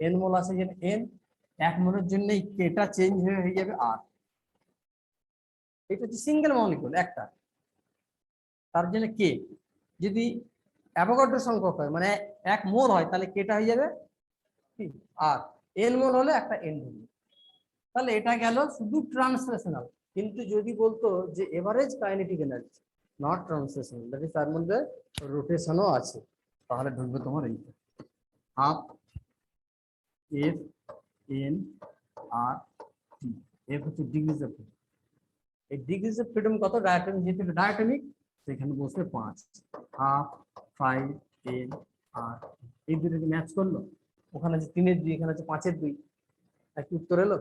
এন মোল আছে, যে এন, এক মোলের জন্যই কেটা চেঞ্জ হয়ে যাবে আর। এটা হচ্ছে সিঙ্গেল মলিকুল একটা, তার জন্য কে যদি অ্যাভোগাড্রো সংখ্যক হয়, মানে এক মোল হয়, তাহলে কেটা হয়ে যাবে কি আর। এন মোল হলে একটা এন ধরবে। তাহলে এটা গেল শুধু ট্রান্সলেশনাল। কিন্তু যদি বলতো যে average kinetic energy, not translational, that is তার মধ্যে রোটেশনও আছে, তাহলে ঢুকবে তোমার এই হাফ এফ এন আর টি। এফ হচ্ছে ডিগ্রিজ অফ ফ্রিডম। এই ডিগ্রিজ অফ ফ্রিডম কত? ডায়াটমিক, যেহেতু ডায়াটমিক সেখানে বসবে 5, হাফ 5 এন আর। এই দুটোকে ম্যাচ করলো, ওখানে আছে 3 এর 2, এখানে আছে 5 এর 2, একই উত্তর এলো।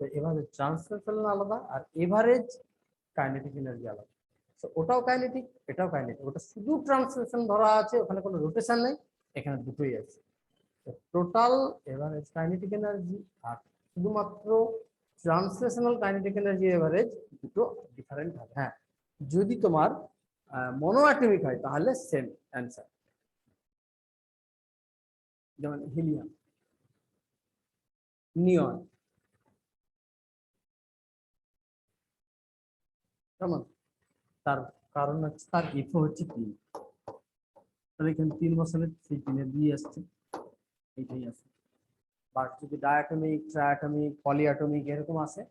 তো এভাবে ট্রান্সলেশনাল আলাদা আর এভারেজ কাইনেটিক এনার্জি আলাদা। তো ওটাও কাইনেটিক, এটাও কাইনেটিক। ওটা শুধু ট্রান্সলেশন ধরা আছে, ওখানে কোনো রোটেশন নেই, এখানে দুটোই আছে। টোটাল এভারেজ কাইনেটিক এনার্জি আর শুধুমাত্র ট্রান্সলেশনাল কাইনেটিক এনার্জি এভারেজ দুটো ডিফারেন্ট হবে। হ্যাঁ, যদি তোমার মনোঅ্যাটমিক হয় তাহলে সেম অ্যান্সার। যেমন হিলিয়াম, নিয়ন, কেমন? তার কারণ হচ্ছে তার ইফো হচ্ছে 3, তাহলে এখানে 3 বছরের সেই 3 দিয়ে আসছে, এইটাই আছে। বাট যদি ডায়াটমিক, ট্রায়াটমিক, পলিঅ্যাটমিক এরকম আসে,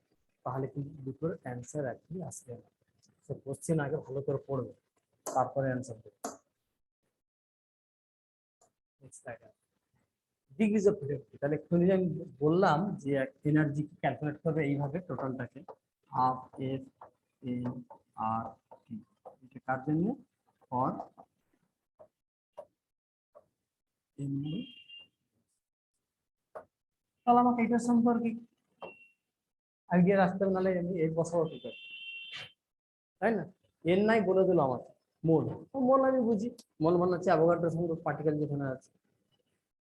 তাহলে কিন্তু দুটোর অ্যান্সার একই আসবে না। তো কোশ্চেন আগে ভালো করে পড়বে, তারপরে অ্যান্সার দেবে। ডিগ্রিজ অফ ফ্রিডম, তাহলে এক্ষুনি আমি বললাম যে এনার্জি ক্যালকুলেট করবে এইভাবে টোটালটাকে, হাফ এফ এন আর টি। এটা কার জন্য? For N. তাহলে আমাকে এটা সম্পর্কে আইডিয়া রাখতে হবে, নাহলে আমি এই বছর কি করব, তাই না? এন নাই বলে দিল আমাকে মোল, মোল আমি বুঝি, মোল মানে হচ্ছে অ্যাভোগাড্রো সংখ্যক পার্টিকেল যেখানে আছে,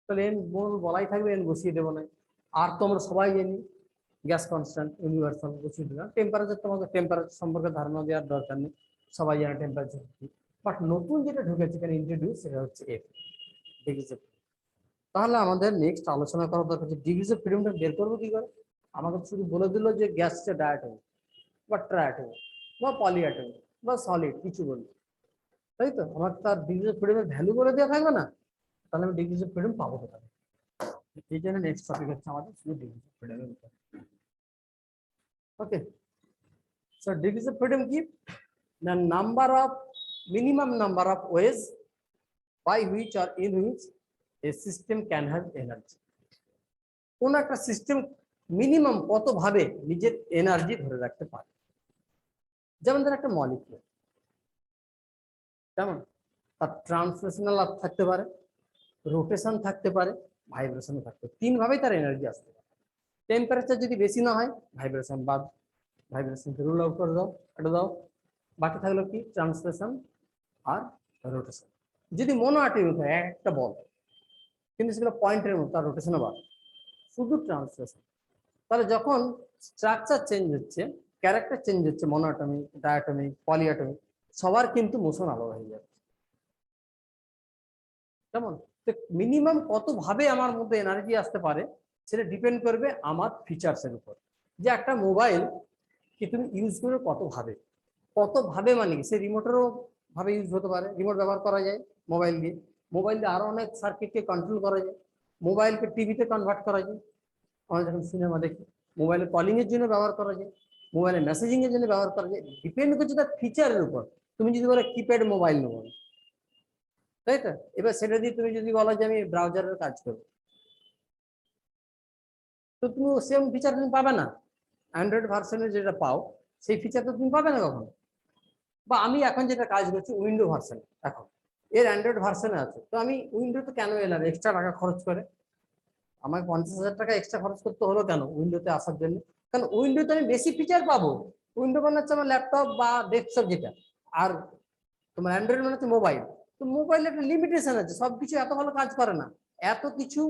তাহলে এন মোল বলাই থাকবে, এন বসিয়ে দেবো না। আর তো আমরা সবাই জানি গ্যাস কনস্ট্যান্ট ইউনিভার্সাল, বসিয়ে দিলাম। টেম্পারেচার, তোমাকে টেম্পারেচার সম্পর্কে ধারণা দেওয়ার দরকার নেই, সবাই জানে টেম্পারেচার কি। বাট নতুন যেটা ঢুকেছে এখানে ইন্ট্রোডিউস, সেটা হচ্ছে এফ, ডিগ্রিজ অফ। তাহলে আমাদের নেক্সট আলোচনা করার দরকার যে ডিগ্রিজ অফ ফ্রিডমটা বের করবো কি করে। আমাকে শুধু বলে দিল যে গ্যাসটা ডায়াটমিক বা ট্রায়াটমিক বা পলিঅ্যাটমিক বা সলিড, কিছু বলবো, তাই তো? আমার তার ডিগ্রি অফ ফ্রিডমের ভ্যালু করে দেওয়া থাকবে না, তাহলে আমি ডিগ্রি অফ ফ্রিডম পাবো কোথায়? এই জন্য নেক্সট টপিক হচ্ছে আমাদের শুধু ডিগ্রি অফ ফ্রিডমের উপর। ওকে, সো ডিগ্রি অফ ফ্রিডম কি? the number of minimum number of ways by which or in which a system can have energy. কোন একটা সিস্টেম মিনিমাম কত ভাবে নিজের এনার্জি ধরে রাখতে পারে। যেমন ধর একটা মলিকিউল, কেমন? তার ট্রান্সলেশনাল থাকতে পারে, রোটেশন থাকতে পারে, ভাইব্রেশন থাকতে পারে। 3 ভাবেই তার এনার্জি আসতে পারে। টেম্পারেচার যদি বেশি না হয়, ভাইব্রেশন বাদ, ভাইব্রেশন রুল আউট করে দাও, এটা দাও। বাকি থাকলো কি? ট্রান্সলেশন আর রোটেশন। যদি মনোঅ্যাটমিক হয়, একটা বল, কিন্তু সেগুলো পয়েন্টের মতো, তার রোটেশনও বাদ, শুধু ট্রান্সলেশন। তাহলে যখন স্ট্রাকচার চেঞ্জ হচ্ছে, ক্যারেক্টার চেঞ্জ হচ্ছে, মনোঅ্যাটমিক, ডায়াটমিক, পলিঅ্যাটমিক, সবার কিন্তু মোশন আলাদা হয়ে যাচ্ছে, কেমন? মিনিমাম কত ভাবে আমার মধ্যে এনার্জি আসতে পারে, সেটা ডিপেন্ড করবে আমার ফিচার্সের উপর। যে একটা মোবাইল কি তুমি ইউজ করবে কত ভাবে, কত ভাবে, মানে সে রিমোটেরও ভাবে ইউজ হতে পারে, রিমোট ব্যবহার করা যায় মোবাইল দিয়ে। মোবাইল দিয়ে আরো অনেক সার্কিটকে কন্ট্রোল করা যায়, মোবাইলকে টিভিতে কনভার্ট করা যায়। আমরা যখন সিনেমা দেখি, মোবাইলে কলিং এর জন্য ব্যবহার করা যায়, মোবাইলে মেসেজিং এর জন্য ব্যবহার করা যায়। ডিপেন্ড করছে তার ফিচারের উপর। তুমি যদি বলো কিপ্যাড মোবাইল নেবো, তাই তো? এবার সেটা দিয়ে তুমি যদি বলো যে আমি ব্রাউজারের কাজ করবো, তো তুমি সেম ফিচার তুমি পাবে না। অ্যান্ড্রয়েড ভার্সনে যেটা পাও, সেই ফিচার তো তুমি পাবে না কখনো। বা আমি এখন যেটা কাজ করছি উইন্ডো ভার্সন, এখন এর অ্যান্ড্রয়েড ভার্সনে আছে, তো আমি উইন্ডোতে কেন এলাম এক্সট্রা টাকা খরচ করে? আমাকে 50,000 টাকা এক্সট্রা খরচ করতে হলো কেন উইন্ডোতে আসার জন্য? কারণ উইন্ডোতে আমি বেশি ফিচার পাবো। উইন্ডো মানে হচ্ছে আমার ল্যাপটপ বা ডেস্কটপ যেটা, আর তোমার অ্যান্ড্রয়েড মানে হচ্ছে মোবাইল। তো মোবাইলে একটা লিমিটেশন আছে, সবকিছু এত ভালো কাজ করে না, এত কিছু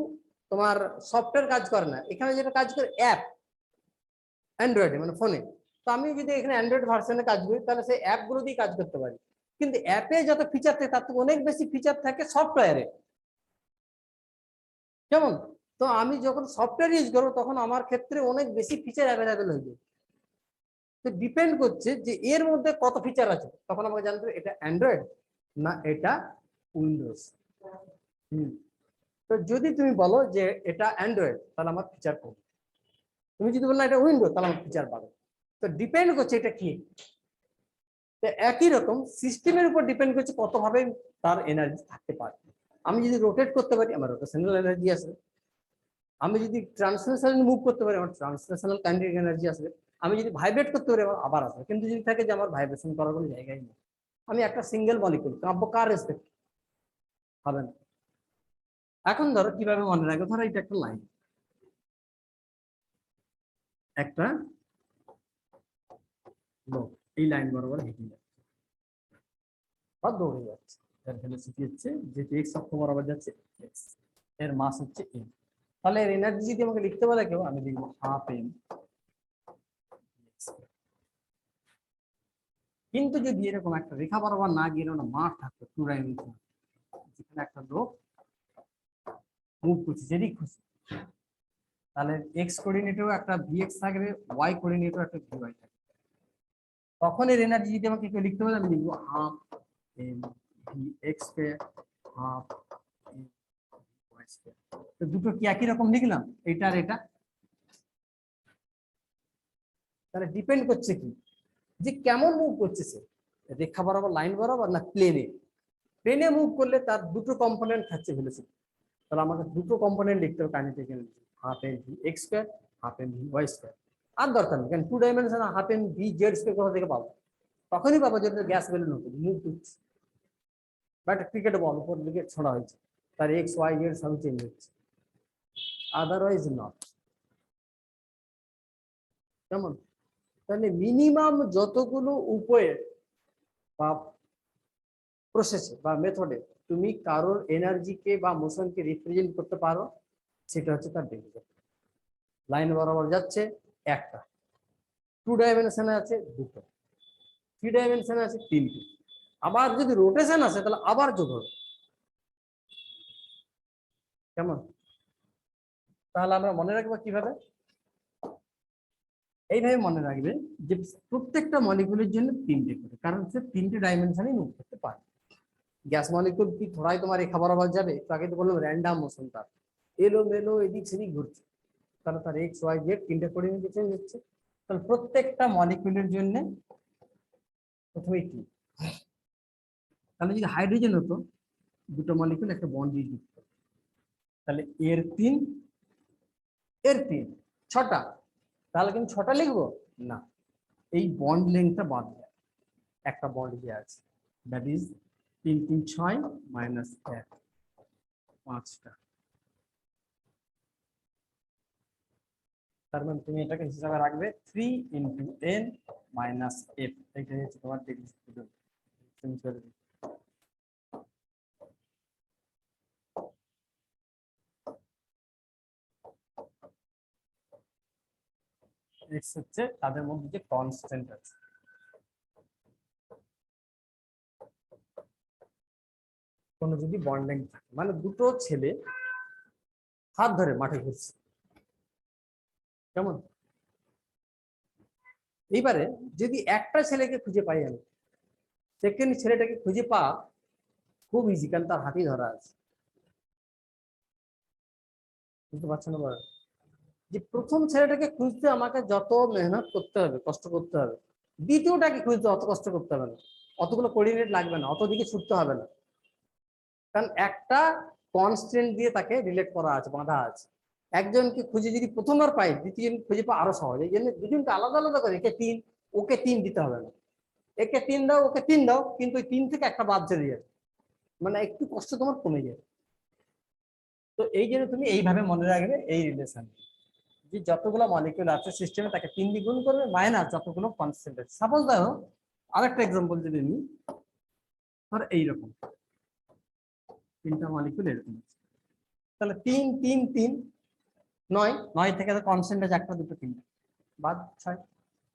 তোমার সফটওয়্যার কাজ করে না। এখানে যেটা কাজ করে অ্যাপ, অ্যান্ড্রয়েডে মানে ফোনে, তো আমি যদি এখানে অ্যান্ড্রয়েড ভার্সনে কাজ করি তাহলে সেই অ্যাপগুলো দিয়ে কাজ করতে পারি, কিন্তু অ্যাপে যত ফিচার থাকে তার থেকে অনেক বেশি ফিচার থাকে সফটওয়্যারে। কেমন? তো আমি যখন সফটওয়্যার ইউজ করবো তখন আমার ক্ষেত্রে অনেক বেশি ফিচার অ্যাভেলেবেল হয়ে যায়। তো ডিপেন্ড করছে যে এর মধ্যে কত ফিচার আছে, তখন আমাকে জানতে হবে এটা অ্যান্ড্রয়েড না এটা উইন্ডোজ। তো যদি তুমি বলো যে এটা অ্যান্ড্রয়েড তাহলে আমার ফিচার কম, তুমি যদি বলো না এটা উইন্ডোজ তাহলে আমার ফিচার পাবে। তো ডিপেন্ড করছে এটা কি। তো একই রকম সিস্টেমের উপর ডিপেন্ড করছে কতভাবে তার এনার্জি থাকতে পারে। আমি যদি রোটেট করতে পারি আমার রোটেশনাল এনার্জি আসবে, আমি যদি ট্রান্সলেশনাল মুভ করতে পারি আমার ট্রান্সলেশনাল কাইনেটিক এনার্জি আসবে, আমি যদি ভাইব্রেট করতে পারি আমার আবার আসবে। কিন্তু যদি থাকে যে আমার ভাইব্রেশন করার কোনো জায়গায় নেই, আমি একটা সিঙ্গেল মলিকুল, কাব্য কার রেসপেক্ট হবে না। এখন ধরো কিভাবে মনে রাখবে, ধরো এটা একটা লাইন, একটা লোক এই লাইন বরাবর হেঁটে যাচ্ছে বা দৌড়ে যাচ্ছে, এর ভেলোসিটি হচ্ছে যেটি এক্স অক্ষ বরাবর যাচ্ছে এক্স, এর মাস হচ্ছে এম। তাহলে এর এনার্জি যদি আমাকে লিখতে বলে কেউ, আমি লিখবো হাফ এম। কিন্তু যদি এরকম একটা রেখা বরাবর না গিয়ে না মাঠ থাকতো টু ডাইমেনশন, যেখানে একটা লোক মুভ করছে যেদিক খুশি, তাহলে এক্স কোঅর্ডিনেটেও একটা ভিএক্স থাকবে, ওয়াই কোঅর্ডিনেটেও একটা ভিওয়াই থাকবে। তখন এর এনার্জি যদি আমাকে কেউ লিখতে বলে আমি লিখবো half M V X square half M Y square. তো দুটো কি একই রকম লিখলাম, এটা আর এটা। তাহলে ডিপেন্ড করছে কি যে কেমন মুভ করছে সে, রেখা বরাবর লাইন বরাবর না প্লেনে। প্লেনে মুভ করলে তার দুটো কম্পোনেন্ট থাকছে ভেলোসিটি, তাহলে আমাকে দুটো কম্পোনেন্ট লিখতে হবে kinetic energy, half M V X square half M V Y square. আর দরকার নেই, কারণ two dimension half M V Z square কোথা থেকে পাবো, তখনই পাবো যদি গ্যাস বেলুন হতো মুভ করছে বা একটা ক্রিকেট বল উপর দিকে ছোড়া হয়েছে, তার এক্স ওয়াই জেড সবই চেঞ্জ হচ্ছে, আদারওয়াইজ নট। কেমন? তাহলে মিনিমাম যতগুলো উপায়ে বা প্রসেসে বা মেথডে তুমি কারোর এনার্জিকে বা মোশনকে রিপ্রেজেন্ট করতে পারো, সেটা হচ্ছে তার ডেরিভেটিভ। লাইন বরাবর যাচ্ছে একটা, টু ডাইমেনশনে আছে দুটো, থ্রি ডাইমেনশনে আছে তিনটে, আবার যদি রোটেশন আসে তাহলে আবার যোগ হবে। কেমন? তাহলে আমরা মনে রাখবো কিভাবে, এইভাবে মনে রাখবে যে প্রত্যেকটা মলিকুলের জন্য তিনটে করে, কারণ সে তিনটে ডাইমেনশনে মুভ করতে পারে। গ্যাস মলিকুল কি থোড়াই তোমার রেখা বরাবর যাবে, তো আগে তো বললাম র্যান্ডাম মোশন, তার এলো মেলো এদিক সেদিক ঘুরছে, তাহলে তার এক্স ওয়াই জেড তিনটে কোঅর্ডিনেট চেঞ্জ হচ্ছে। তাহলে প্রত্যেকটা মলিকুলের জন্য প্রথমে কি, তাহলে যদি হাইড্রোজেন হতো দুটো মলিকুল একটা বন্ড দিয়ে যুক্ত, তাহলে এর তিন এর তিন ছটা, তাহলে কিন্তু ছটা লিখবো না, এই বন্ড লেংথটা বাদ যায়, একটা বন্ড যে আছে দ্যাট ইজ 3 3 6 মাইনাস 1 5টা। তার মানে তুমি এটাকে হিসাবে রাখবে 3 ইন্টু n মাইনাস f, এটাই হচ্ছে তোমার ডিগ্রি চেঞ্জ করে দিই। x হচ্ছে তাদের মধ্যে যে কনস্ট্যান্ট আছে, কোনো যদি বন্ডিং থাকে, মানে দুটো ছেলে হাত ধরে মাঠে ঘুরছে। কেমন? এইবারে যদি একটা ছেলেকে খুঁজে পাই আমি, সেকেন্ড ছেলেটাকে খুঁজে পাওয়া খুব ইজি, কারণ তার হাতই ধরা আছে। বুঝতে পারছো না? যে প্রথম ছেলেটাকে খুঁজতে আমাকে যত মেহনত করতে হবে, কষ্ট করতে হবে, দ্বিতীয়টাকে খুঁজতে অত কষ্ট করতে হবে না, অতগুলো কোঅর্ডিনেট লাগবে না, অত দিকে ছুটতে হবে না, কারণ একটা কনস্ট্যান্ট দিয়ে তাকে রিলেট করা আছে, বাঁধা আছে। একজনকে খুঁজে যদি প্রথমবার পাই, দ্বিতীয় খুঁজে পাওয়া আরো সহজ। এই জন্য দুজনকে আলাদা আলাদা করে একে তিন ওকে তিন দিতে হবে না, একে তিন দাও ওকে তিন দাও, কিন্তু ওই তিন থেকে একটা বাদ চলে যাবে, মানে একটু কষ্ট তোমার কমে যাবে। তো এই জন্য তুমি এইভাবে মনে রাখবে এই রিলেশন, যে যতগুলো মলিকিউল আছে সিস্টেমে তাকে 3 দিয়ে গুণ করবে মাইনাস যতগুলো কনস্ট্যান্ট আছে। সাপোজ দেখো আরেকটা एग्जांपल যদি নিই, ধর এইরকম তিনটা মলিকিউল এরকম আছে, তাহলে 3 3 3 9 9 থেকে তো কনস্ট্যান্ট আছে একটা দুটো তিনটা, বাদ 6।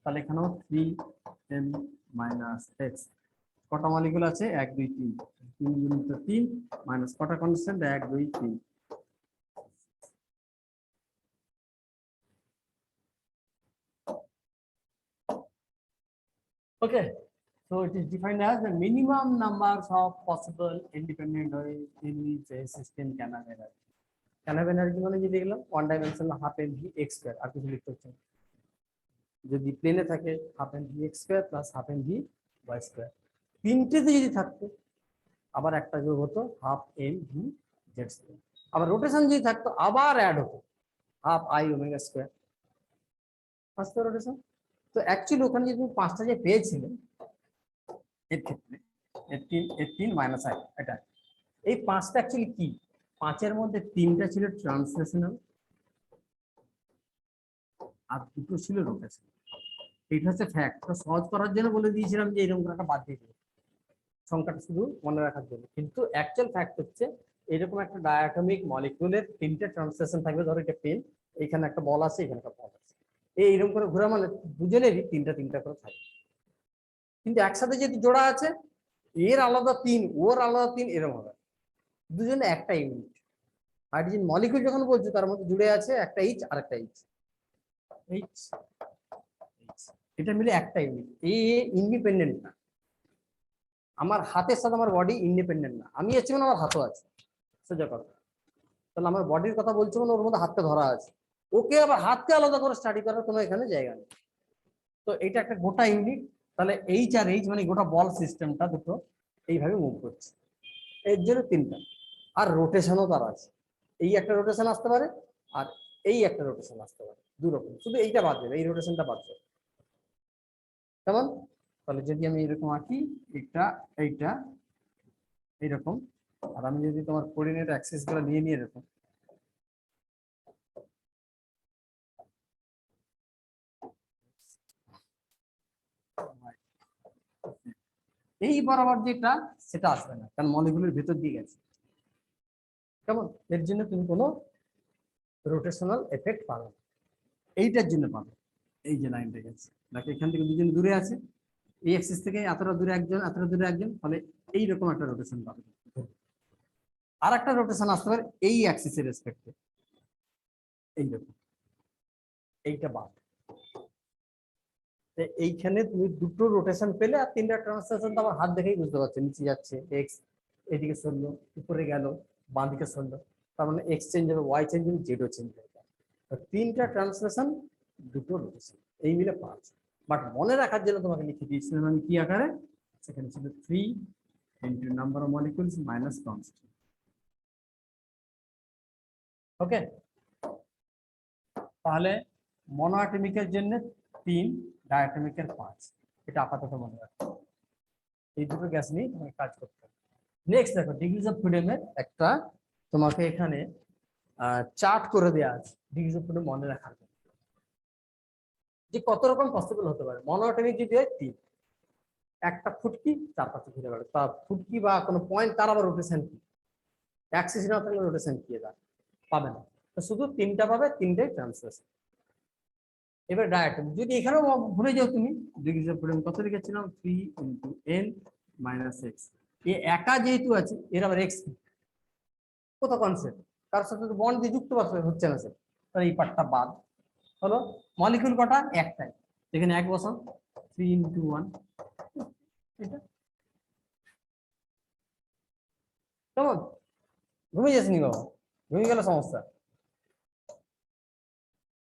তাহলে এখানেও 3n-x কটা মলিকুল আছে 1 2 3 3 গুণিত 3 মাইনাস কটা constant 1 2 3 okay. So it is defined as the minimum numbers of possible independent ways in which a system can have energy. Can have energy মানে কি দেখলাম one dimensional half N V X square আর কিছু লিখতে হচ্ছে যদি প্লেনে থাকে half N V X square plus half N V Y square তিনটেতে যদি থাকতো আবার একটা যোগ হতো half N V Z square আবার রোটেশন যদি থাকতো আবার অ্যাড হতো half I omega square first rotation তো অ্যাকচুয়ালি ওখানে যদি পাঁচটা যে পেয়েছিলেন এর ক্ষেত্রে এর তিন মাইনাস আই এটা এই পাঁচটা অ্যাকচুয়ালি কি পাঁচের মধ্যে তিনটা ছিল ট্রান্সলেশনাল আর দুটো ছিল রোটেশন এটা হচ্ছে ফ্যাক্ট তো সহজ করার জন্য বলে দিয়েছিলাম যে এরকম একটা বাদ দিয়ে দেবো সংখ্যাটা শুধু মনে রাখার জন্য কিন্তু অ্যাকচুয়াল ফ্যাক্ট হচ্ছে এরকম একটা ডায়াটমিক মলিকিউলের তিনটা ট্রান্সলেশন থাকবে ধরো এটা পেন এখানে একটা বল আছে এখানে একটা বল আছে এইরকম করে ঘোরা মানে দুজনেরই তিনটা তিনটা করে থাকবে কিন্তু একসাথে যদি জোড়া আছে এর আলাদা তিন ওর আলাদা তিন এরকম হবে দুজনে একটা ইউনিট হাইড্রোজেন মলিকিউল যখন বলছো তার মধ্যে জুড়ে আছে একটা এইচ আর একটা এইচ এইচ এটা মিলে একটা ইউনিট এই ইন্ডিপেন্ডেন্ট না আমার হাতের সাথে আমার বডি ইন্ডিপেন্ডেন্ট না আমি আছি মানে আমার হাতও আছে সোজা কথা তাহলে আমার বডির কথা বলছো মানে ওর মধ্যে হাতটা ধরা আছে ওকে আবার হাতকে আলাদা করে স্টাডি করার কোনো এখানে জায়গা নেই তো এটা একটা গোটা ইউনিট তাহলে এইচ আর এইচ মানে গোটা বল সিস্টেমটা দুটো এইভাবে মুভ করছে এর জন্য তিনটা আর রোটেশনও তার আছে এই একটা রোটেশন আসতে পারে আর এই একটা রোটেশন আসতে পারে দু রকম শুধু এইটা বাদ দেবে এই রোটেশনটা বাদ দেবে কেমন তাহলে যদি আমি এরকম আঁকি এটা এইটা এইরকম আর আমি যদি তোমার কোঅর্ডিনেট অ্যাক্সিস গুলো নিয়ে নিয়ে এরকম এই বরাবর যেটা সেটা আসবে না কারণ মলিকুলের ভেতর দিয়ে গেছে কেমন এর জন্য তুমি কোনো রোটেশনাল এফেক্ট পাবে এইটার জন্য পাবে এই যে লাইনটা গেছে নাকি এখান থেকে দুজন দূরে আছে এই অ্যাক্সিস থেকে এতটা দূরে একজন এতটা দূরে একজন ফলে এইরকম একটা রোটেশন পাবে আর একটা রোটেশন আসতে পারে এই অ্যাক্সিসের রেসপেক্টে এইরকম এইটা বাদ এইখানে তুমি দুটো রোটেশন পেলে আর তিনটা ট্রান্সলেশন তো আমার হাত দেখেই বুঝতে পারছো নিচে যাচ্ছে এক্স এদিকে সরলো উপরে গেল বাঁ দিকে সরলো তার মানে এক্স চেঞ্জ হবে ওয়াই চেঞ্জ হবে জেডও চেঞ্জ হবে তিনটা ট্রান্সলেশন দুটো রোটেশন এই মিলে 5 বাট মনে রাখার জন্য তোমাকে লিখে দিয়েছিলাম আমি কি আকারে সেখানে ছিল 3 into number of molecules minus constant ওকে তাহলে মনোঅ্যাটমিকের জন্য 3 ডায়াটমিকের 5 এটা আপাতত মনে রাখো এই দুটো গ্যাস নিয়ে তোমাকে কাজ করতে হবে নেক্সট দেখো ডিগ্রিজ অফ ফ্রিডমের একটা তোমাকে এখানে চার্ট করে দেওয়া আছে ডিগ্রিজ অফ ফ্রিডম মনে রাখার জন্য যে কত রকম পসিবল হতে পারে মনোঅ্যাটমিক যদি হয় 3 একটা ফুটকি চারপাশে ঘুরে বেড়াবে তা ফুটকি বা কোনো পয়েন্ট তার আবার রোটেশন কি অ্যাক্সিস না থাকলে রোটেশন কি এটা পাবে না তো শুধু তিনটা পাবে তিনটাই ট্রান্সলেশন এবার ডায়াটমিক যদি এখানেও ভুলে যাও তুমি ডিগ্রিজ অফ ফ্রিডম কত লিখেছিলাম 3 ইনটু n মাইনাস x এ একা যেহেতু আছে এর আবার x কি কত কনসেপ্ট তার সাথে তো বন্ড দিয়ে যুক্ত হচ্ছে না স্যার তাহলে এই পার্টটা বাদ হলো মলিকিউল কটা একটাই এখানে এক বসান 3 ইনটু 1 এটা কেমন ঘুমিয়ে যাসনি বাবা ঘুমিয়ে গেল সমস্যা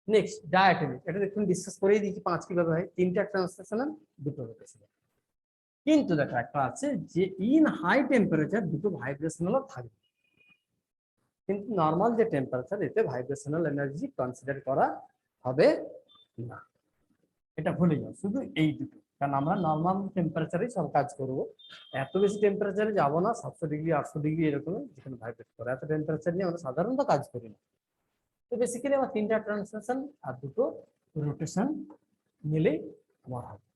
নেক্সট ডায়াটমিক এটা দেখুন ডিসকাস করেই দিয়েছি 5 কিভাবে হয় তিনটা ট্রান্সলেশনাল দুটো রোটেশনাল কিন্তু দেখো একটা আছে যে ইন হাই টেম্পারেচার দুটো ভাইব্রেশনাল থাকবে কিন্তু নরমাল যে টেম্পারেচার এতে ভাইব্রেশনাল এনার্জি কনসিডার করা হবে না এটা ভুলে যাও শুধু এই দুটো কারণ আমরা নরমাল টেম্পারেচারেই সব কাজ করব এত বেশি টেম্পারেচারে যাব না 700 ডিগ্রি 800 ডিগ্রি এরকম যেখানে ভাইব্রেট করে এত টেম্পারেচার নিয়ে আমরা সাধারণত কাজ করি না তো বেসিক্যালি আমার তিনটা ট্রান্সলেশন আর দুটো রোটেশন মিলে আমার হবে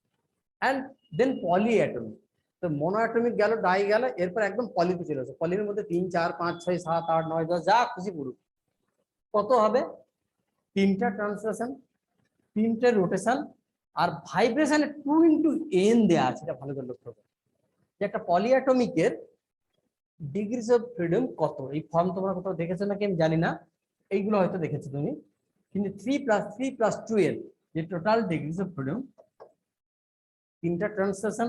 অ্যান্ড দেন পলিঅ্যাটমিক তো মনোঅ্যাটমিক গেল ডাই গেল এরপর একদম পলিতে চলে আসে পলির মধ্যে 3 4 5 6 7 8 9 10 যা খুশি পুরো কত হবে তিনটা ট্রান্সলেশন তিনটে রোটেশন আর ভাইব্রেশনে 2 × n দেওয়া আছে, এটা ভালো করে লক্ষ্য করো যে একটা পলিঅ্যাটমিকের ডিগ্রিজ অফ ফ্রিডম কত। এই ফর্ম তোমরা কোথাও দেখেছো নাকি আমি জানি না, এইগুলো হয়তো দেখেছো তুমি, কিন্তু 3+3+2n যে টোটাল ডিগ্রিজ অফ ফ্রিডম, 3টা ট্রান্সলেশন,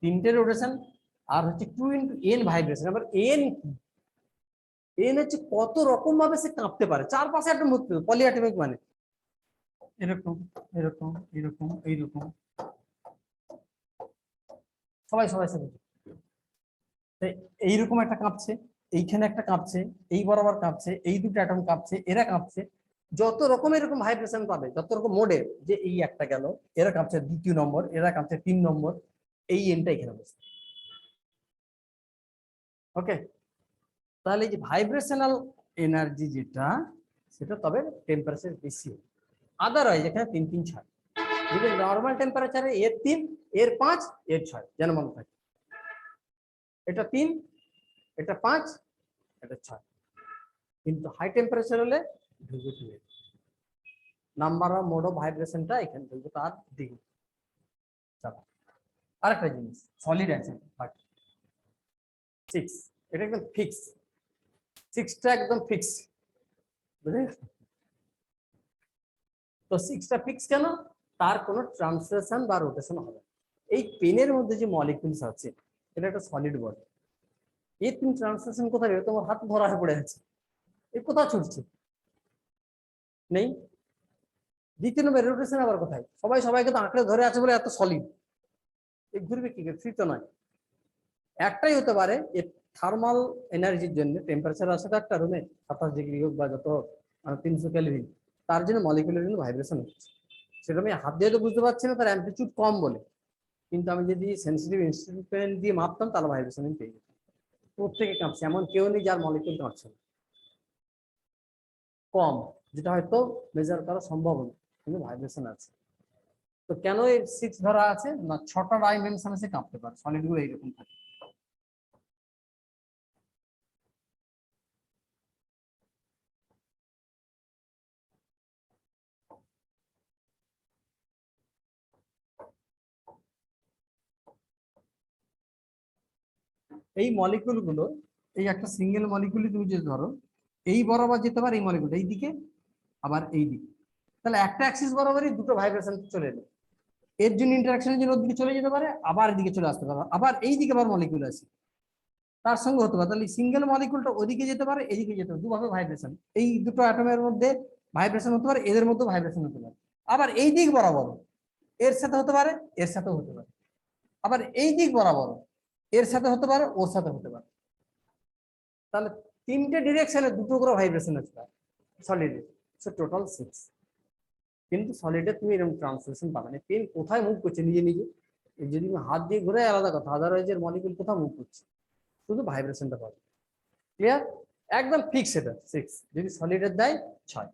3টে রোটেশন, আর হচ্ছে 2 × n ভাইব্রেশন। আবার n n হচ্ছে কত রকম ভাবে সে কাঁপতে পারে, চারপাশে একটা মুক্ত পলিঅ্যাটমিক মানে এরকম এরকম এরকম এইরকম, সবাই সবাই সবাই এইরকম একটা কাঁপছে, এইখানে একটা কাঁপছে, এই বরাবর কাঁপছে, এই দুটো অ্যাটম কাঁপছে, এরা কাঁপছে, যত রকম এরকম ভাইব্রেশন পাবে, যত রকম মোডে, যে এই একটা গেল, এরা কাঁপছে 2য় নম্বর, এরা কাঁপছে 3 নম্বর, এই এনটা এখানে বসে। ওকে, তাহলে এই যে ভাইব্রেশনাল এনার্জি যেটা, সেটা তবে টেম্পারেচার বেশি। আদারওয়াইজ এখানে 3 3 6, যদি নর্মাল টেম্পারেচারে এর 3 এর 5 এর 6 যেন মনে থাকে, এটা 3 এটা 5 এটা 6, কিন্তু হাই টেম্পারেচার হলে ঢুকে ঢুকে নাম্বার অফ মোড অফ ভাইব্রেশনটা এখানে ঢুকবে তার ডিগ্রি। আরেকটা জিনিস, সলিড আছে বাট 6, এটা একদম ফিক্স, 6টা একদম ফিক্স, বুঝলে তো 6টা ফিক্স কেন, তার কোনো ট্রান্সলেশন বা রোটেশন হবে। এই পেনের মধ্যে যে মলিকিউলস আছে, এটা একটা সলিড বডি, এই তুমি ট্রান্সলেশন কোথায়, তোমার হাত ধরা হয়ে পড়ে আছে, এই কোথাও ছুটছে নেই। 2 নম্বর রোটেশন আবার কোথায়, সবাই সবাইকে তো আঁকড়ে ধরে আছে বলে এত সলিড, এই ঘুরবে কি ফ্রি তো নয়। একটাই হতে পারে, এর থার্মাল এনার্জির জন্য টেম্পারেচার আছে তো একটা রুমে 27 ডিগ্রি হোক বা যত হোক, 300 কেলভিন, তার জন্য মলিকুলার জন্য ভাইব্রেশন হচ্ছে। সেটা আমি হাত দিয়ে তো বুঝতে পারছি না, তার অ্যাম্পলিটিউড কম বলে, কিন্তু আমি যদি সেন্সিটিভ ইনস্ট্রুমেন্ট দিয়ে মাপতাম তাহলে ভাইব্রেশন আমি পেয়ে যেতাম। প্রত্যেকে কাঁপছে, এমন কেউ নেই যার মলিকুল কাঁপছে না, কম, যেটা হয়তো মেজার করা সম্ভব না, কিন্তু ভাইব্রেশন আছে। তো কেন এই 6 ধরা আছে না, 6টা ডাইমেনশনে সে কাঁপতে পারে, সলিডগুলো এইরকম থাকে। এই মলিকুল গুলো, এই একটা সিঙ্গেল মলিকুলই তুমি যদি ধরো, এই বরাবর যেতে পারে এই মলিকুলটা এই দিকে, আবার এই দিকে, তাহলে একটা অ্যাক্সিস বরাবরই দুটো ভাইব্রেশন চলে এলো, এর জন্য ইন্টারাকশনের জন্য ওদিকে চলে যেতে পারে, আবার এদিকে চলে আসতে পারে, আবার এই দিকে আবার মলিকুল আছে তার সঙ্গে হতে পারে, তাহলে সিঙ্গেল মলিকুলটা ওদিকে যেতে পারে, এদিকে যেতে পারে, দুভাবে ভাইব্রেশন, এই দুটো অ্যাটমের মধ্যে ভাইব্রেশন হতে পারে, এদের মধ্যে ভাইব্রেশন হতে পারে, আবার এই দিক বরাবর এর সাথে হতে পারে, এর সাথেও হতে পারে, আবার এই দিক বরাবর এর সাথে হতে পারে, ওর সাথে হতে পারে। তাহলে 3টে ডিরেকশনে দুটো করে ভাইব্রেশন আছে সলিডে, সো টোটাল 6। কিন্তু সলিডে তুমি এরকম ট্রান্সলেশন পাবে না, পেন কোথায় মুভ করছে নিজে নিজে, যদি তুমি হাত দিয়ে ঘুরে আলাদা কথা, আদারওয়াইজ এর মলিকুল কোথাও মুভ করছে, শুধু ভাইব্রেশনটা পাবে। ক্লিয়ার, একদম ফিক্স এটা 6, যদি সলিডের দেয় 6।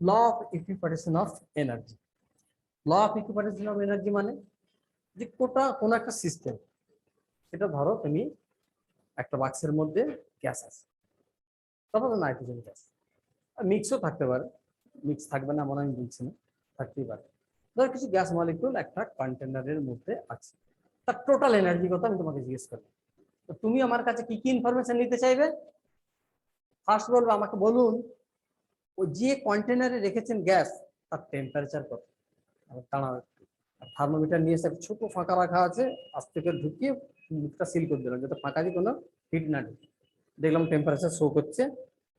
Law of equipartition of energy, law of equipartition of energy মানে যে কোন একটা সিস্টেম, এটা ধরো তুমি একটা বাক্সের মধ্যে গ্যাস আছে, তারপর নাইট্রোজেন গ্যাস, মিক্সও থাকতে পারে, মিক্স থাকবে না মনে আমি বলছি না, থাকতেই পারে। ধর কিছু গ্যাস মলিকুল একটা কন্টেনারের মধ্যে আছে, তার টোটাল এনার্জি কথা আমি তোমাকে জিজ্ঞেস করবো, তো তুমি আমার কাছে কি কি ইনফরমেশন নিতে চাইবে? ফার্স্ট বলবো আমাকে বলুন ও যে কন্টেনারে রেখেছেন গ্যাস, তার টেম্পারেচার কত, থার্মোমিটার নিয়ে এসে ছোট ফাঁকা রাখা আছে, আস্তে করে ঢুকিয়ে মুখটা সিল করে দিলাম যাতে ফাঁকা দিয়ে কোনো হিট না ঢুকে, দেখলাম টেম্পারেচার শো করছে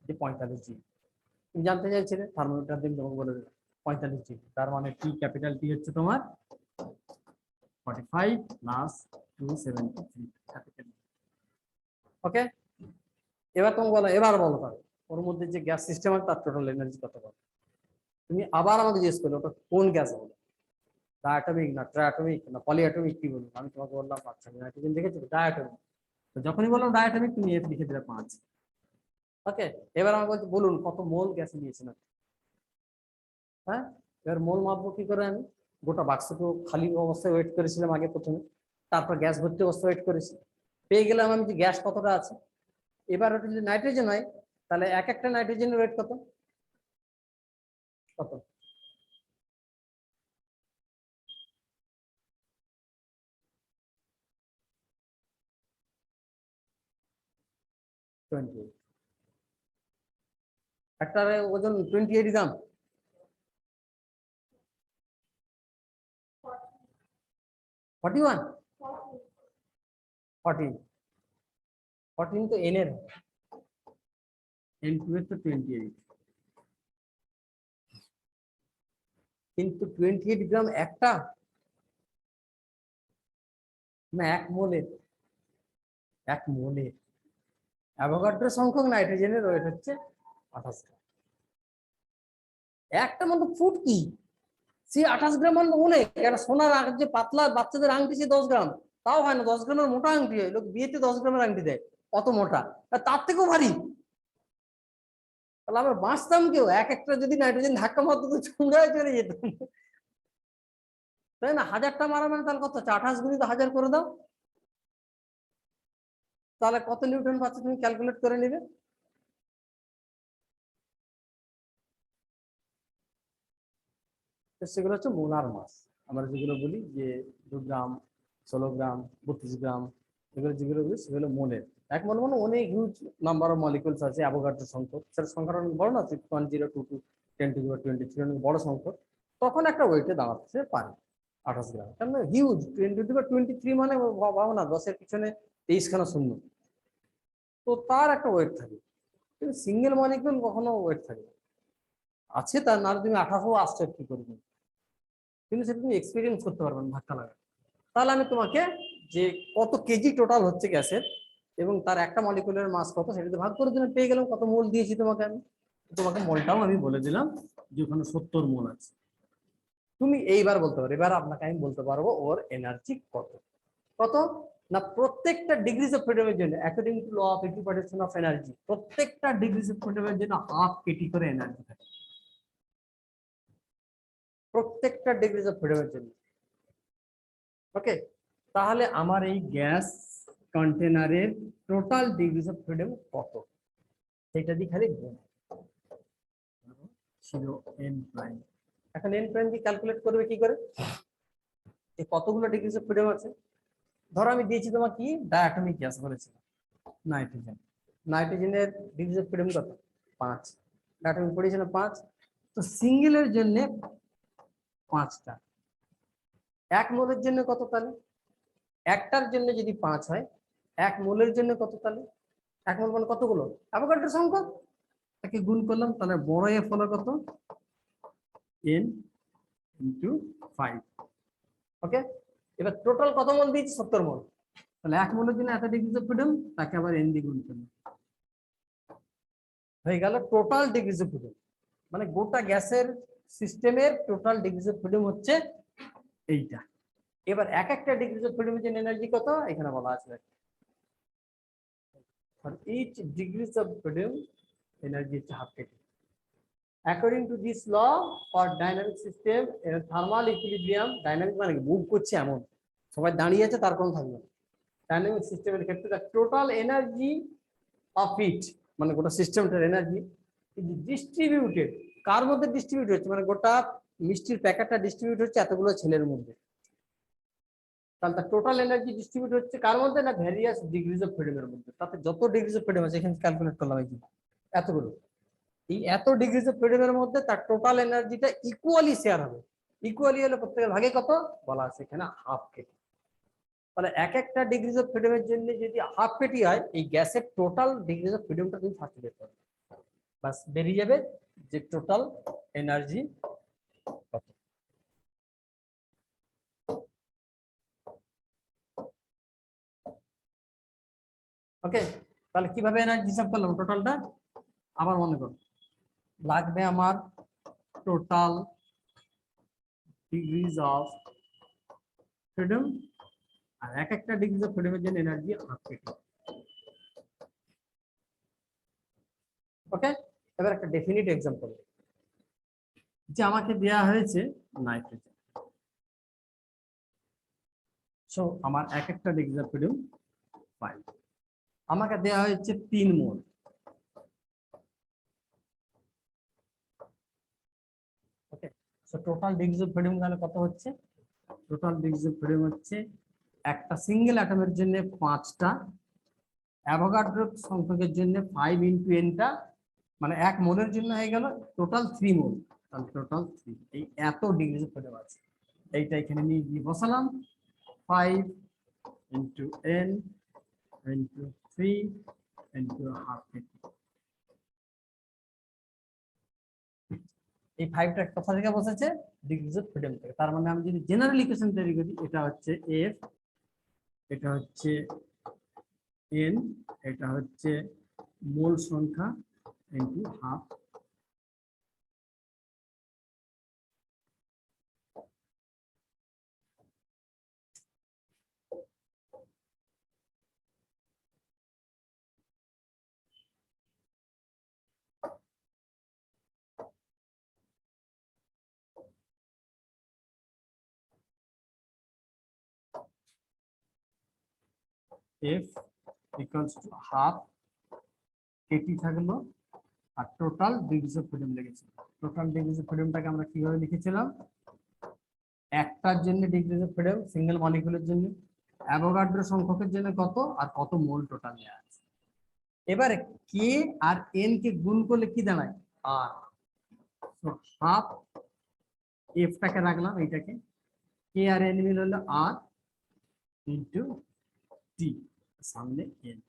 যে 45 ডিগ্রি। তুমি জানতে চাইছিলে, থার্মোমিটার দিন তোমাকে বলে দিলাম 45 ডিগ্রি, তার মানে টি ক্যাপিটাল টি হচ্ছে তোমার 45 প্লাস 273। ওকে, এবার তুমি বলো, এবার বলো তাহলে ওর মধ্যে যে গ্যাস সিস্টেম আছে তার টোটাল এনার্জি কত বলো? তুমি আবার আমাকে জিজ্ঞেস করলে ওটা কোন গ্যাস বলো, ডায়াটমিক না ট্রায়াটমিক না পলিঅ্যাটমিক, কি বলবো? আমি তোমাকে বললাম আচ্ছা নাইট্রোজেন দেখেছো ডায়াটমিক, তো যখনই বললাম ডায়াটমিক তুমি এফ লিখে দিলে 5। ওকে, এবার আমাকে বলছি বলুন কত মোল গ্যাস নিয়েছেন আপনি। হ্যাঁ, এবার মোল মাপবো কি করে আমি? গোটা বাক্স তো খালি অবস্থায় ওয়েট করেছিলাম আগে প্রথমে, তারপর গ্যাস ভর্তি অবস্থায় ওয়েট করেছি, পেয়ে গেলাম আমি যে গ্যাস কতটা আছে। এবার ওটা যদি নাইট্রোজেন হয় তাহলে এক একটা নাইট্রোজেনের ওয়েট কত, কত? 28। একটার ওজন 28 গ্রাম। 41, 14, 14 তো এন এর, N2 এর তো 28, কিন্তু 28 গ্রাম একটা না, 1 মোলের, 1 মোলের। অ্যাভোগাড্রো সংখ্যক নাইট্রোজেনের ওয়েট হচ্ছে 28 গ্রাম। একটা মতো ফুট কি সে 28 গ্রাম মানে অনেক। একটা সোনার যে পাতলা বাচ্চাদের আংটি সে 10 গ্রাম, তাও হয় না। 10 গ্রামের মোটা আংটি হয়, লোক বিয়েতে 10 গ্রামের আংটি দেয়, অত মোটা, তার থেকেও ভারী। তাহলে আমরা বাঁচতাম কেউ, এক একটা যদি নাইট্রোজেন ধাক্কা মারতো তো চুঙ্গায় চলে যেত, তাই না? 1000টা মারা মানে তাহলে কত? 28 গুণিত 1000 করে দাও, তাহলে কত নিউটন পাচ্ছে তুমি ক্যালকুলেট করে নিবে। সেগুলো হচ্ছে মোলার মাস। আমরা যেগুলো বলি যে 2 গ্রাম, 16 গ্রাম, 32 গ্রাম, এগুলো যেগুলো বলি সেগুলো মোলের। 1 মোল মানে অনেক হিউজ নাম্বার অফ মলিকুলস আছে, অ্যাভোগাড্রো সংখ্যক, সেটা সংখ্যাটা অনেক বড় না, 6.022 10⁻23 অনেক বড় সংখ্যক। তখন একটা ওয়েটে দাঁড়াতে পারে 28 গ্রাম, কারণ হিউজ। 10⁻23 মানে ভাবো না, 10 এর পিছনে 23 খানা শূন্য, তো তার একটা ওয়েট থাকে। কিন্তু সিঙ্গেল মলিকুল কখনো ওয়েট থাকে আছে তার, না তুমি 28 আসছে কি করবে, কিন্তু সেটা তুমি এক্সপিরিয়েন্স করতে পারবে না ধাক্কা লাগা। তাহলে আমি তোমাকে যে কত কেজি টোটাল হচ্ছে গ্যাসের এবং তার একটা মলিকুলের মাস কত সেটাতে ভাগ করে দিলাম, পেয়ে গেলাম কত মোল দিয়েছি তোমাকে আমি। তোমাকে মোলটাও আমি বলে দিলাম যে ওখানে 70 মোল আছে। তুমি এইবার বলতে পারো, এবার আপনাকে আমি বলতে পারবো ওর এনার্জি কত। কত না, প্রত্যেকটা ডিগ্রিজ অফ ফ্রিডমের জন্য according to law of equipartition of energy, প্রত্যেকটা ডিগ্রিজ অফ ফ্রিডমের জন্য ½ কেটি করে এনার্জি থাকে, প্রত্যেকটা ডিগ্রিজ অফ ফ্রিডমের জন্য। ওকে, তাহলে আমার এই গ্যাস কন্টেনারের টোটাল ডিগ্রিজ অফ ফ্রিডম কত সেটা দিয়ে খালি ছিল n প্রাইম। এখন n প্রাইম কি ক্যালকুলেট করবে কি করে, যে কতগুলো ডিগ্রিজ অফ ফ্রিডম আছে। ধরো আমি দিয়েছি তোমার কি ডায়াটমিক গ্যাস বলেছিলাম নাইট্রোজেন, নাইট্রোজেনের ডিগ্রিজ অফ ফ্রিডম কত? 5। ডায়াটমিক পড়েছিলাম 5, তো সিঙ্গেলের জন্য 5টা। 1 মোলের জন্য কত তাহলে? একটার জন্য যদি 5 হয়, 1 মোলের জন্য কত তাহলে? 1 মোল মানে কতগুলো? অ্যাভোগাড্রো সংখ্যক, তাকে গুণ করলাম, তাহলে বড় এফ হলো কত? n × 5। ওকে, এবার টোটাল কত মোল দিয়েছি? 70 মোল। তাহলে 1 মোলের জন্য এত ডিগ্রিজ অফ ফ্রিডম, তাকে আবার n দিয়ে গুণ করলাম, হয়ে গেল টোটাল ডিগ্রিজ অফ ফ্রিডম। মানে গোটা গ্যাসের সিস্টেমের টোটাল ডিগ্রিজ অফ ফ্রিডম হচ্ছে এইটা। এবার এক একটা ডিগ্রিজ অফ ফ্রিডমের জন্য এনার্জি কত এখানে বলা আছে। For each degrees of freedom, energy is ½ kT. According to this law for dynamic system, thermal equilibrium, dynamic মানে মুভ করছে এমন, সবাই দাঁড়িয়ে আছে তার কোনো থাকবে না। ডাইনামিক সিস্টেমের ক্ষেত্রে the total energy of it মানে গোটা সিস্টেমটার এনার্জি is distributed, কার মধ্যে ডিস্ট্রিবিউট হচ্ছে, মানে গোটা মিষ্টির প্যাকেটটা ডিস্ট্রিবিউট হচ্ছে এতগুলো ছেলের মধ্যে। তাহলে তার টোটাল এনার্জি ডিস্ট্রিবিউট হচ্ছে কার মধ্যে? না, ভ্যারিয়াস ডিগ্রিজ অফ ফ্রিডমের মধ্যে। তাতে যত ডিগ্রিজ অফ ফ্রিডম আছে এখানে ক্যালকুলেট করলাম এই এতগুলো, এই এত ডিগ্রিজ অফ ফ্রিডমের মধ্যে তার টোটাল এনার্জিটা ইকুয়ালি শেয়ার হবে। ইকুয়ালি হলে প্রত্যেকের ভাগে কত বলা আছে এখানে? ½ কেটি। তাহলে এক একটা ডিগ্রিজ অফ ফ্রিডমের জন্য যদি ½ কেটি হয়, এই গ্যাসের টোটাল ডিগ্রিজ অফ ফ্রিডমটা তুমি ফার্স্ট বের করবে, বাস বেরিয়ে যাবে যে টোটাল এনার্জি কত। ওকে, তাহলে কিভাবে এনার্জি হিসাব করলাম টোটালটা আবার মনে করো। লাগবে আমার টোটাল ডিগ্রিজ অফ ফ্রিডম, আর এক একটা ডিগ্রিজ অফ ফ্রিডমের জন্য এনার্জি ½ কেটি। ওকে, এবার একটা ডেফিনিট এক্সাম্পল, যে আমাকে দেয়া হয়েছে নাইট্রোজেন। সো আমার এক একটা ডিগ্রিজ অফ ফ্রিডম 5, আমাকে দেয়া হয়েছে 3 মোল। তো টোটাল ডিগ্রিজ অফ ফ্রিডম তাহলে কত হচ্ছে? টোটাল ডিগ্রিজ অফ ফ্রিডম হচ্ছে একটা সিঙ্গেল অ্যাটমের জন্য 5টা, অ্যাভোগাড্রো সংখ্যকের জন্য 5 ইনটু nটা, মানে 1 মোলের জন্য হয়ে গেল টোটাল 3 মোল। তাহলে টোটাল 3, এই এত ডিগ্রিজ অফ ফ্রিডম আছে। এইটা এখানে নিয়ে বসালাম 5 into n into 3 into half. এই 5টা কোথা থেকে বসেছে? ডিগ্রিজ অফ ফ্রিডম থেকে। তার মানে আমি যদি জেনারেল ইকুয়েশন তৈরি করি, এটা হচ্ছে f, এটা হচ্ছে n, এটা হচ্ছে মোল সংখ্যা into half. f equals to half, KT থাকলো, আর টোটাল ডিগ্রিজ অফ ফ্রিডম লিখেছি। টোটাল ডিগ্রিজ অফ ফ্রিডমটাকে আমরা কিভাবে লিখেছিলাম? একটার জন্য ডিগ্রিজ অফ ফ্রিডম সিঙ্গেল মলিকুলের জন্য, অ্যাভোগাড্রো সংখ্যকের জন্য কত, আর কত মোল টোটাল দেওয়া আছে। এবারে কে আর এন কে গুণ করলে কি দাঁড়ায়? আর হাফ এফটাকে রাখলাম, এইটাকে কে আর এন মিল হলো আর ইন্টু টি, সামনে এন।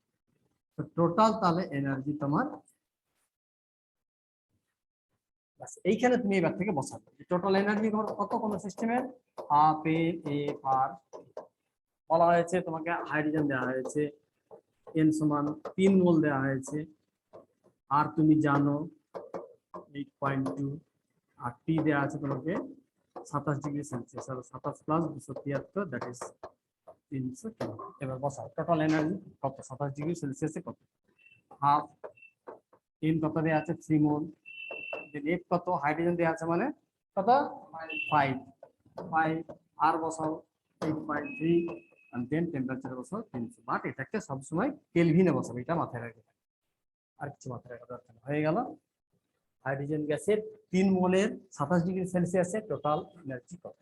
তো টোটাল তাহলে এনার্জি তোমার, এইখানে তুমি এবার থেকে বসাবে টোটাল এনার্জি কত কোন সিস্টেমের, হাফ এফ আর। বলা হয়েছে তোমাকে হাইড্রোজেন দেওয়া হয়েছে এন সমান 3 মোল দেওয়া হয়েছে, আর তুমি জানো 8.2, আর টি দেওয়া আছে তোমাকে 27 ডিগ্রি সেলসিয়াস, আর 27 প্লাস 273, দ্যাট ইজ 300 কেলভিন। এবার বসাও টোটাল এনার্জি কত, 27 ডিগ্রি সেলসিয়াসে কত, হাফ, এন কত দেওয়া আছে 3 মোল, দেন এফ কত, হাইড্রোজেন দেওয়া আছে মানে কত 5, আর বসাও 8.3, and then টেম্পারেচার বসাও 300। বাট এটাকে সবসময় কেলভিনে বসাবে, এটা মাথায় রাখবে, আর কিছু মাথায় রাখা দরকার নেই। হয়ে গেল হাইড্রোজেন গ্যাসের 3 মোলের 27 ডিগ্রি সেলসিয়াসে টোটাল এনার্জি কত।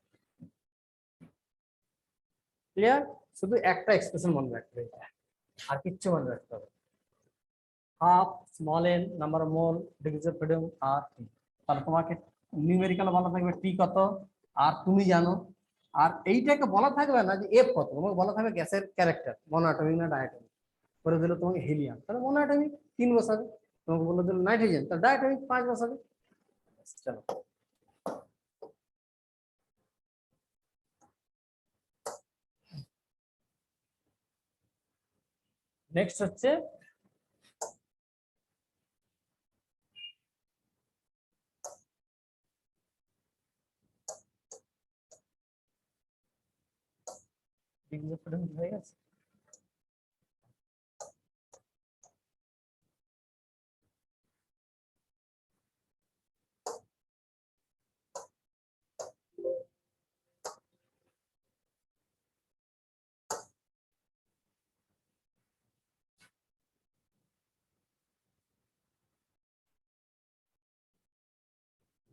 ক্লিয়ার? শুধু একটা এক্সপ্রেশন মনে রাখতে হবে, আর কিচ্ছু মনে রাখতে হবে। Half small N number of mole degrees of freedom আর টি। তাহলে তোমাকে নিউমেরিক্যাল বলা থাকবে টি কত, আর তুমি জানো, আর এইটাকে বলা থাকবে না যে এফ কত, তোমাকে বলা থাকবে গ্যাসের ক্যারেক্টার, মনোঅ্যাটমিক না ডায়াটমিক। করে দিল তোমাকে হিলিয়াম, তাহলে মনোঅ্যাটমিক 3 বসাবে। তোমাকে বলে দিল নাইট্রোজেন, তাহলে ডায়াটমিক 5 বসাবে। চলো নেক্সট হচ্ছে ডিগ্রি অফ ফ্রিডম হয়ে গেছে।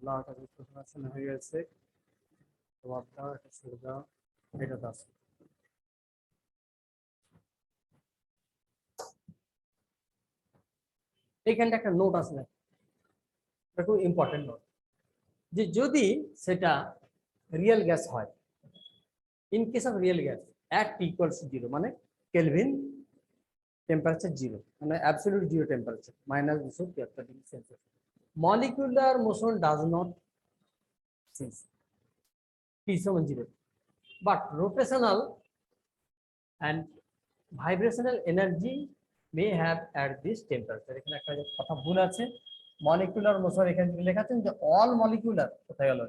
লাটা ডিসকাশন হয়ে গেছে, তোমার দাও এটা ছেড়ে দাও, এটা দাও। এইখানটা একটা নোট আছে, এটা খুব ইম্পর্টেন্ট নোট, যে যদি সেটা রিয়েল গ্যাস হয়, in case of real gas at t equals to 0, মানে কেলভিন টেম্পারেচার 0, মানে absolute 0 temperature -273 degree Celsius, molecular motion does not cease, t সমান 0, but rotational and vibrational energy may have at this temperature। এখানে একটা কথা ভুল আছে, molecular motion এখানে লেখা আছে যে অল মলিকুলার, কোথায় গেল?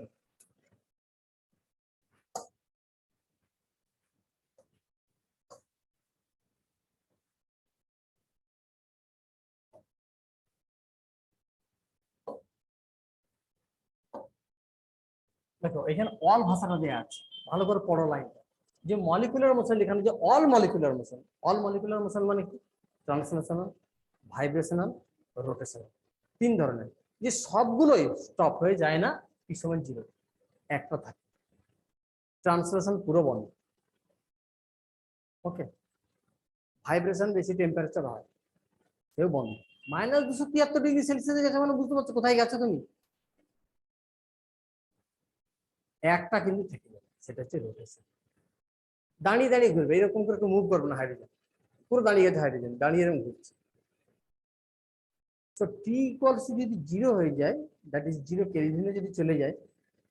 দেখো এখানে অল ভাষাটা দেওয়া আছে, ভালো করে পড়ো লাইনটা, যে মলিকুলার মোশন এখানে যে all molecular motion, all molecular motion মানে কি? ট্রান্সলেশনাল, ভাইব্রেশনাল, রোটেশনাল, 3 ধরনের, যে সবগুলোই স্টপ হয়ে যায় না t সমান 0। একটা থাকে, ট্রান্সলেশন পুরো বন্ধ। ওকে, ভাইব্রেশন বেশি, টেম্পারেচার হয়, সেও বন্ধ। -273°C গেছে মানে বুঝতে পারছো কোথায় গেছো তুমি? একটা কিন্তু থেকে যাবে, সেটা হচ্ছে রোটেশন। দাঁড়িয়ে দাঁড়িয়ে ঘুরবে, এরকম করে মুভ করবে না হাইড্রোজেন, পুরো দাঁড়িয়ে গেছে হাইড্রোজেন, দাঁড়িয়ে এরকম ঘুরছে। তো টি ইকুয়ালস যদি 0 হয়ে যায়, দ্যাট ইজ 0 কেলভিনে যদি চলে যায়,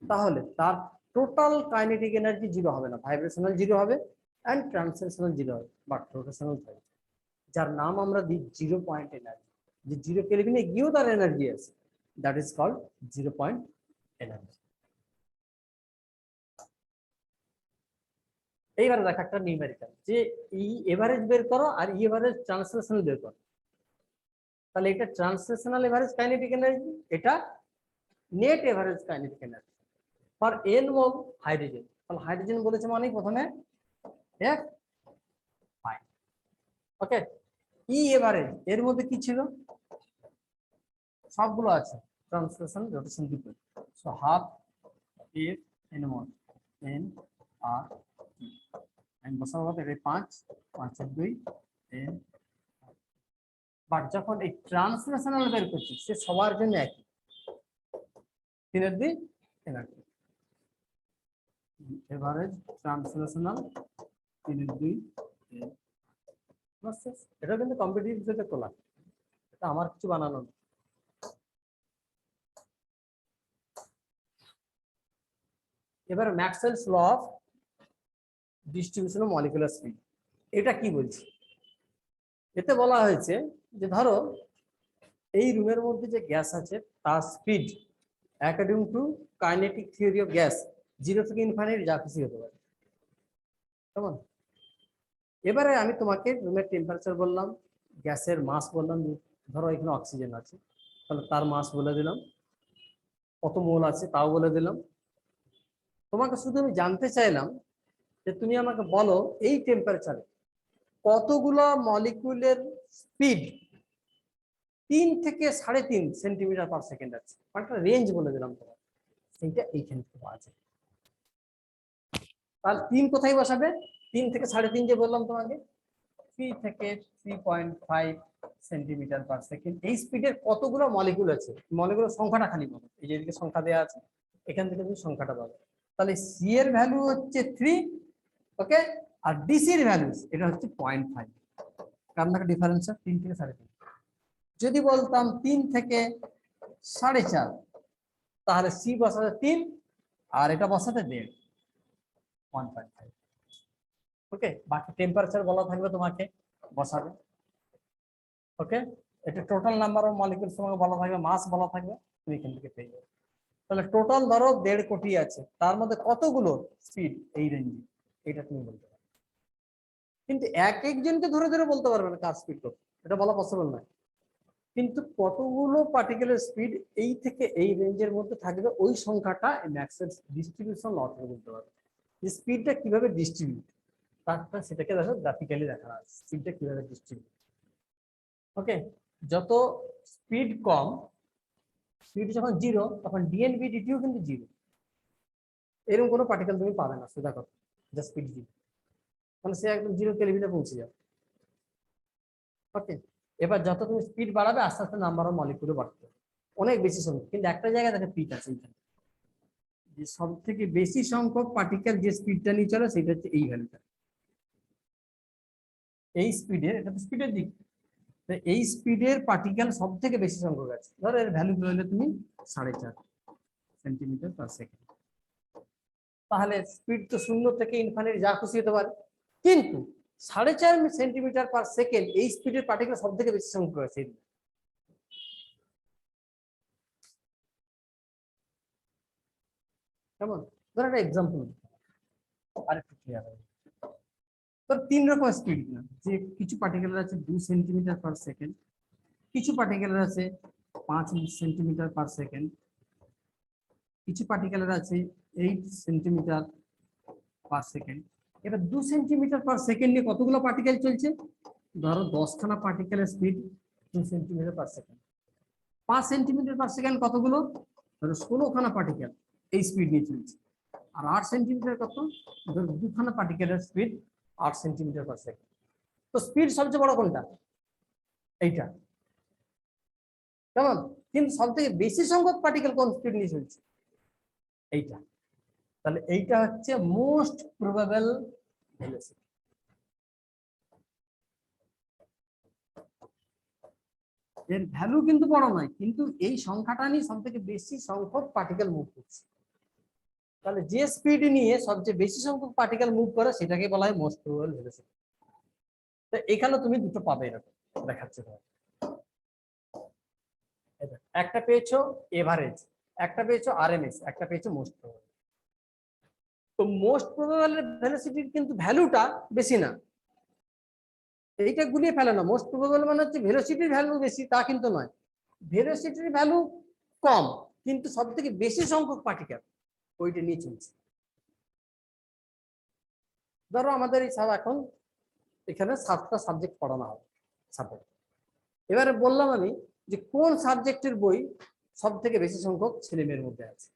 তাহলে তার টোটাল কাইনেটিক এনার্জি 0 হবে না, ভাইব্রেশনাল 0 হবে অ্যান্ড ট্রান্সলেশনাল 0 হবে, বাট রোটেশনাল থাকবে, যার নাম আমরা দিই 0 পয়েন্ট এনার্জি। যে 0 কেলভিনে গিয়েও তার এনার্জি আছে, that is called 0 point energy. এইবার দেখো একটা নিউমেরিক্যাল, যে ই এভারেজ বের করো আর ই এভারেজ ট্রান্সলেশনাল বের করো। তাহলে এটা ট্রান্সলেশনাল এভারেজ কাইনেটিক এনার্জি, এটা net average kinetic energy for n mole hydrogen. তাহলে হাইড্রোজেন বলেছে মানে প্রথমে F ফাইভ। ওকে, ই এভারেজ এর মধ্যে কি ছিল? সবগুলো আছে, ট্রান্সলেশন রোটেশন দুটো। সো হাফ F n মোল n আর আমি বসাবো কত? 5, 5 এর 2 n। বাট যখন এই ট্রান্সলেশনাল বের করছি, সে সবার জন্য একই, 3 এর 2 এনার্জি। এভারেজ ট্রান্সলেশনাল 3 এর 2 n। এটা কিন্তু কম্পিটিটিভ থেকে তোলা, এটা আমার কিছু বানানো না। এবার Maxwell's law of distribution of molecular speed, এটা কি বলছে? এতে বলা হয়েছে যে ধরো এই রুমের মধ্যে যে গ্যাস আছে তার speed according to kinetic theory of gas 0 থেকে ইনফাইনাইট যা খুশি হতে পারে, কেমন? এবারে আমি তোমাকে রুমের টেম্পারেচার বললাম, গ্যাসের মাস বললাম, ধরো এখানে অক্সিজেন আছে, তাহলে তার মাস বলে দিলাম, কত মোল আছে তাও বলে দিলাম। তোমাকে শুধু আমি জানতে চাইলাম যে তুমি আমাকে বলো এই টেম্পারেচারে কতগুলো মলিকুলের স্পিড 3 থেকে 3.5 সেন্টিমিটার পার সেকেন্ড আছে, একটা রেঞ্জ বলে দিলাম তোমার, সেইটা এইখান থেকে পাওয়া যায়। তাহলে 3 কোথায় বসাবে? 3 থেকে 3.5 যে বললাম তোমাকে, 3 থেকে 3.5 সেন্টিমিটার পার সেকেন্ড। এই স্পিডের কতগুলো মলিকুল আছে, মলিকুলের সংখ্যাটা খালি পাবে, এই যে এদিকে সংখ্যা দেওয়া আছে, এখান থেকে তুমি সংখ্যাটা পাবে। তাহলে সি এর ভ্যালু হচ্ছে 3, ওকে, আর ডিসি এর ভ্যালু এটা হচ্ছে 0.5, কারণ একটা ডিফারেন্স 3 থেকে 3.5। যদি বলতাম 3 থেকে 4.5, তাহলে সি বসাতে 3 আর এটা বসাতে 1.5, 1.5। ওকে, বাকি টেম্পারেচার বলা থাকবে তোমাকে, বসাবে। ওকে, এটা টোটাল নাম্বার অফ মলিকুলস তোমাকে বলা থাকবে, মাস বলা থাকবে, তুমি এখান থেকে পেয়ে যাবে। তাহলে টোটাল ধরো 1.5 কোটি আছে, তার মধ্যে কতগুলো স্পিড এই রেঞ্জে, এটা তুমি বলতে পারবে। কিন্তু এক একজনকে ধরে ধরে বলতে পারবে না কার স্পিড কত, এটা বলা পসিবল নয়। কিন্তু কতগুলো পার্টিকুলার স্পিড এই থেকে এই রেঞ্জের মধ্যে থাকবে, ওই সংখ্যাটা ম্যাক্সওয়েলস ডিস্ট্রিবিউশন ল থেকে বলতে পারবে। যে স্পিডটা কিভাবে ডিস্ট্রিবিউট, তারটা সেটাকে দেখো গ্রাফিক্যালি দেখা আছে, স্পিডটা কিভাবে ডিস্ট্রিবিউট। ওকে, যত স্পিড কম, স্পিড যখন 0, তখন ডিএনভি ডিটিও কিন্তু 0, এরকম কোনো পার্টিকেল তুমি পাবে না, সোজা কথা, যা স্পিড 0, মানে সে একদম 0 কেলভিনে পৌঁছে যাবে। ওকে, এবার যত তুমি স্পিড বাড়াবে আস্তে আস্তে নাম্বার অফ মলিকুলও বাড়তে হবে, অনেক বেশি সংখ্যক। কিন্তু একটা জায়গায় দেখে পিক আছে, এখানে যে সব থেকে বেশি সংখ্যক পার্টিকেল যে স্পিডটা নিয়ে চলে সেটা হচ্ছে এই ভ্যালুটা, এই স্পিডের, এটা তো স্পিডের দিক, এই স্পিডের পার্টিকেল সব থেকে বেশি সংখ্যক আছে। ধরো এর ভ্যালু পেলে তুমি 4.5 সেন্টিমিটার পার সেকেন্ড। তাহলে স্পিড তো 0 থেকে ইনফিনিটি যা খুশি হতে পারে, কিন্তু 4.5 সেন্টিমিটার পার সেকেন্ড এই স্পিডের পার্টিকেল সব থেকে বেশি সংখ্যক আছে। কেমন? ধর একটা এক্সাম্পল আরেকটু ক্লিয়ার হবে। তো 3 রকম স্পিড না, যে কিছু পার্টিকেল আছে 2 সেন্টিমিটার পার সেকেন্ড, কিছু পার্টিকেল আছে 5 সেন্টিমিটার পার সেকেন্ড, কিছু পার্টিকেল আছে 8 সেন্টিমিটার পার সেকেন্ড। এবার 2 সেন্টিমিটার পার সেকেন্ডে কতগুলো পার্টিকেল চলছে? ধরো 10খানা পার্টিকেলের speed 2 centimetre per second. 5 centimetre per second কতগুলো? ধরো 16খানা পার্টিকেল এই স্পিড নিয়ে চলছে। আর 8 সেন্টিমিটার কত, দুখানা পার্টিকেলের স্পিড 8 সেন্টিমিটার পার সেকেন্ড। তো স্পিড সবচেয়ে বড় কোনটা, এইটা, কেমন? কিন্তু সব থেকে বেশি সংখ্যক পার্টিকেল কোন স্পিড নিয়ে চলছে, এইটা। তাহলে এইটা হচ্ছে মোস্ট প্রবাবল ভেলোসিটি। এর ভ্যালু কিন্তু বড় নয়, কিন্তু এই সংখ্যাটা নিয়ে সব থেকে বেশি সংখ্যক পার্টিকেল মুভ করছে। তাহলে যে স্পিড নিয়ে সবচেয়ে বেশি সংখ্যক পার্টিকেল মুভ করে সেটাকে বলা হয় মোস্ট প্রবাবল ভেলোসিটি। তো এখানে তুমি দুটো পাবে, এরকম দেখাচ্ছে। একটা পেয়েছো এভারেজ, একটা পেয়েছো আরএমএস, একটা পেয়েছো মোস্ট প্রবাবল। তো মোস্ট প্রবাবল ভেলোসিটির কিন্তু ভ্যালুটা বেশি না, এইটা গুলিয়ে ফেলে না। মোস্ট প্রবাবল মানে হচ্ছে ভেলোসিটির ভ্যালু বেশি, তা কিন্তু নয়। ভেলোসিটির ভ্যালু কম, কিন্তু সব থেকে বেশি সংখ্যক পার্টিকেল ওইটা নিয়ে চলছে। ধরো আমাদের এই সব এখন এখানে 7টা সাবজেক্ট পড়ানো হবে সাবজেক্ট। এবারে বললাম আমি যে কোন সাবজেক্টের বই সব থেকে বেশি সংখ্যক ছেলে মেয়ের মধ্যে আছে।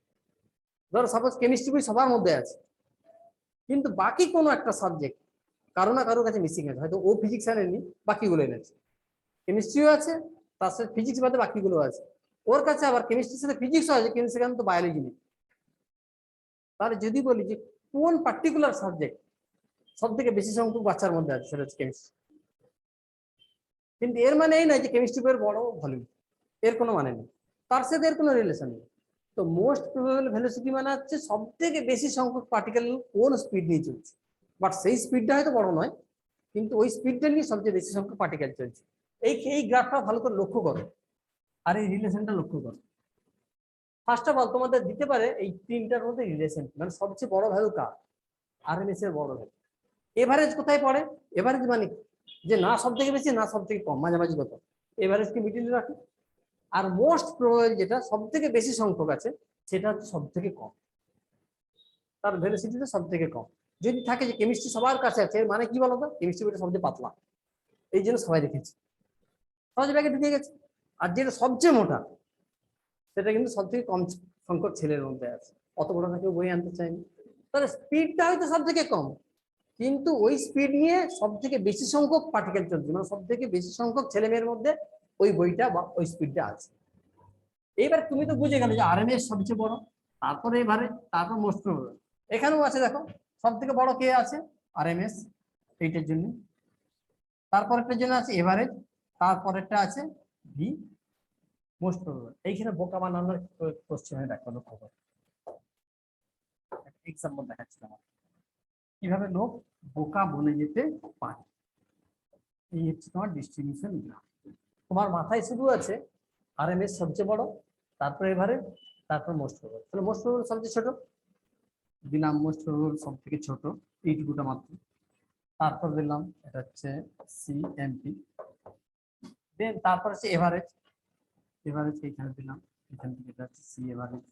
ধরো সাপোজ কেমিস্ট্রি বই সবার মধ্যে আছে, কিন্তু বাকি কোনো একটা সাবজেক্ট কারো না কারোর কাছে মিসিং আছে। হয়তো ও ফিজিক্স আনেনি, বাকিগুলো এনেছে। কেমিস্ট্রিও আছে, তার সাথে ফিজিক্স বাদে বাকিগুলো আছে। ওর কাছে আবার কেমিস্ট্রির সাথে ফিজিক্সও আছে, কিন্তু সেখানে তো বায়োলজি নেই। তাহলে যদি বলি যে কোন পার্টিকুলার সাবজেক্ট সব থেকে বেশি সংখ্যক বাচ্চার মধ্যে আছে, সেটা হচ্ছে কেমিস্ট্রি। কিন্তু এর মানে এই নয় যে কেমিস্ট্রি বইয়ের বড় ভলিউম, এর কোনো মানে নেই, তার সাথে এর কোনো রিলেশন নেই। তো মোস্ট প্রবাবল ভেলোসিটি মানে হচ্ছে সব থেকে বেশি সংখ্যক পার্টিকেল কোন স্পিড নিয়ে চলছে, বাট সেই স্পিডটা হয়তো বড় নয়, কিন্তু ওই স্পিডটা নিয়ে সবচেয়ে বেশি সংখ্যক পার্টিকেল চলছে। এই গ্রাফটা ভালো করে লক্ষ্য করো, আর এই রিলেশনটা লক্ষ্য করো। ফার্স্ট অফ অল তোমাদের দিতে পারে এই তিনটার মধ্যে রিলেশন, মানে সবচেয়ে বড় ভ্যালু কার, আরএমএস এর বড় ভ্যালু। এভারেজ কোথায় পড়ে, এভারেজ মানে যে না সব থেকে বেশি না সব থেকে কম, মাঝামাঝি কত, এভারেজকে মিডিলে রাখে। আর মোস্ট প্রবাবল যেটা সব থেকে বেশি সংখ্যক আছে, সেটা হচ্ছে সব থেকে কম, তার ভেলোসিটিটা সব থেকে কম। যদি থাকে যে কেমিস্ট্রি সবার কাছে আছে, এর মানে কি বলতো, কেমিস্ট্রি বইটা সবচেয়ে পাতলা, এই জন্য সবাই রেখেছে, সহজে ব্যাগে ঢুকে গেছে। আর যেটা সবচেয়ে মোটা, সেটা কিন্তু সব থেকে কম সংখ্যক ছেলের মধ্যে আছে, অত বড় কেউ বই আনতে চায়নি। তাহলে স্পিডটা হয়তো সব থেকে কম, কিন্তু ওই স্পিড নিয়ে সব থেকে বেশি সংখ্যক পার্টিকেল চলছে, মানে সব থেকে বেশি সংখ্যক ছেলে মেয়ের মধ্যে ওই বইটা বা ওই স্পিডটা আছে। এবার তুমি তো বুঝে গেলে যে আরএমএস সবচেয়ে বড়, তারপরে এবারে, তারপর মোস্ট প্রবাবল। এখানেও আছে, দেখো সব থেকে বড় কে আছে, আরএমএস, এইটার জন্য। তারপরেরটার জন্য আছে এভারেজ, তারপরেরটা আছে ভি, মোস্ট প্রবাবল। এইখানে বোকা বানানোর কোশ্চেনে দেখো, লক্ষ্য করো, এক্সাম্পল দেখাচ্ছিলাম কিভাবে লোক বোকা বনে যেতে পারে। এই হচ্ছে তোমার ডিস্ট্রিবিউশন গ্রাফ। তোমার মাথায় শুধু আছে আরএমএস সবচেয়ে বড়, তারপর এভারেজ, তারপর মোস্ট প্রবাবল। তাহলে মোস্ট প্রবাবল সবচেয়ে ছোট, দিলাম মোস্ট প্রবাবল সব থেকে ছোট, এইটুকুটা মাত্র। তারপর দিলাম এটা হচ্ছে সিএমপি, দেন তারপর হচ্ছে এভারেজ, এভারেজ এইখানে দিলাম, এখান থেকে এটা হচ্ছে সি এভারেজ,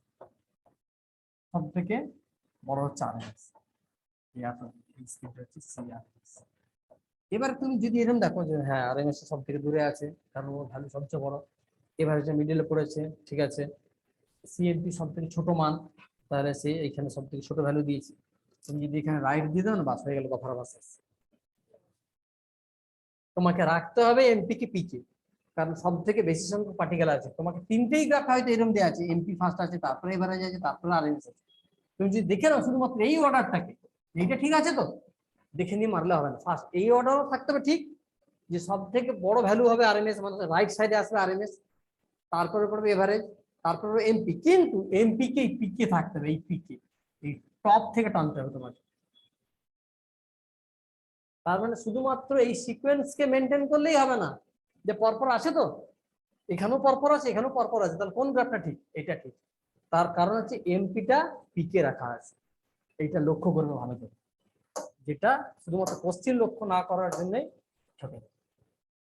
সব থেকে বড় হচ্ছে আরএমএস, এই স্পিডটা হচ্ছে সিআরএমএস। এবার তুমি যদি এরকম দেখো যে হ্যাঁ আরএমএস সব থেকে দূরে আছে, কারণ ওর ভ্যালু সবচেয়ে বড়, এভারেজটা মিডলে পড়েছে, ঠিক আছে, সিএমপি সব থেকে ছোট মান, তাহলে সে এইখানে সব থেকে ছোট ভ্যালু দিয়েছে। তুমি যদি এখানে রাইট দিয়ে দাও না, বাস হয়ে গেল, কথার বাস। তোমাকে রাখতে হবে এমপি কে পিকে, কারণ সব থেকে বেশি সংখ্যক পার্টিকেল আছে। তোমাকে তিনটেই গ্রাফ হয়তো এরকম দেওয়া আছে, এমপি ফার্স্ট আছে, তারপরে এভারেজ আছে, তারপরে আরএমএস আছে। তুমি যদি দেখে নাও শুধুমাত্র এই অর্ডারটাকে, এইটা ঠিক আছে তো, দেখে নিয়ে মারলে হবে না, ফার্স্ট এই অর্ডারও থাকতে হবে ঠিক, যে সব থেকে বড় ভ্যালু হবে আরএমএস, মানে রাইট সাইডে আসবে আরএমএস, তারপরে পড়বে এভারেজ, তারপরে এমপি। কিন্তু এমপি কে পিকে থাকতে হবে, এই পিকে, এই টপ থেকে টানতে হবে তোমাকে। তার মানে শুধুমাত্র এই সিকোয়েন্সকে মেনটেন করলেই হবে না, যে পরপর আছে তো, এখানেও পরপর আছে, এখানেও পরপর আছে, তাহলে কোন গ্রাফটা ঠিক, এটা ঠিক। তার কারণ হচ্ছে এমপিটা পিকে রাখা আছে, এইটা লক্ষ্য করবে ভালো করে, যেটা শুধুমাত্র কোশ্চেন লক্ষ্য না করার জন্য ছোট।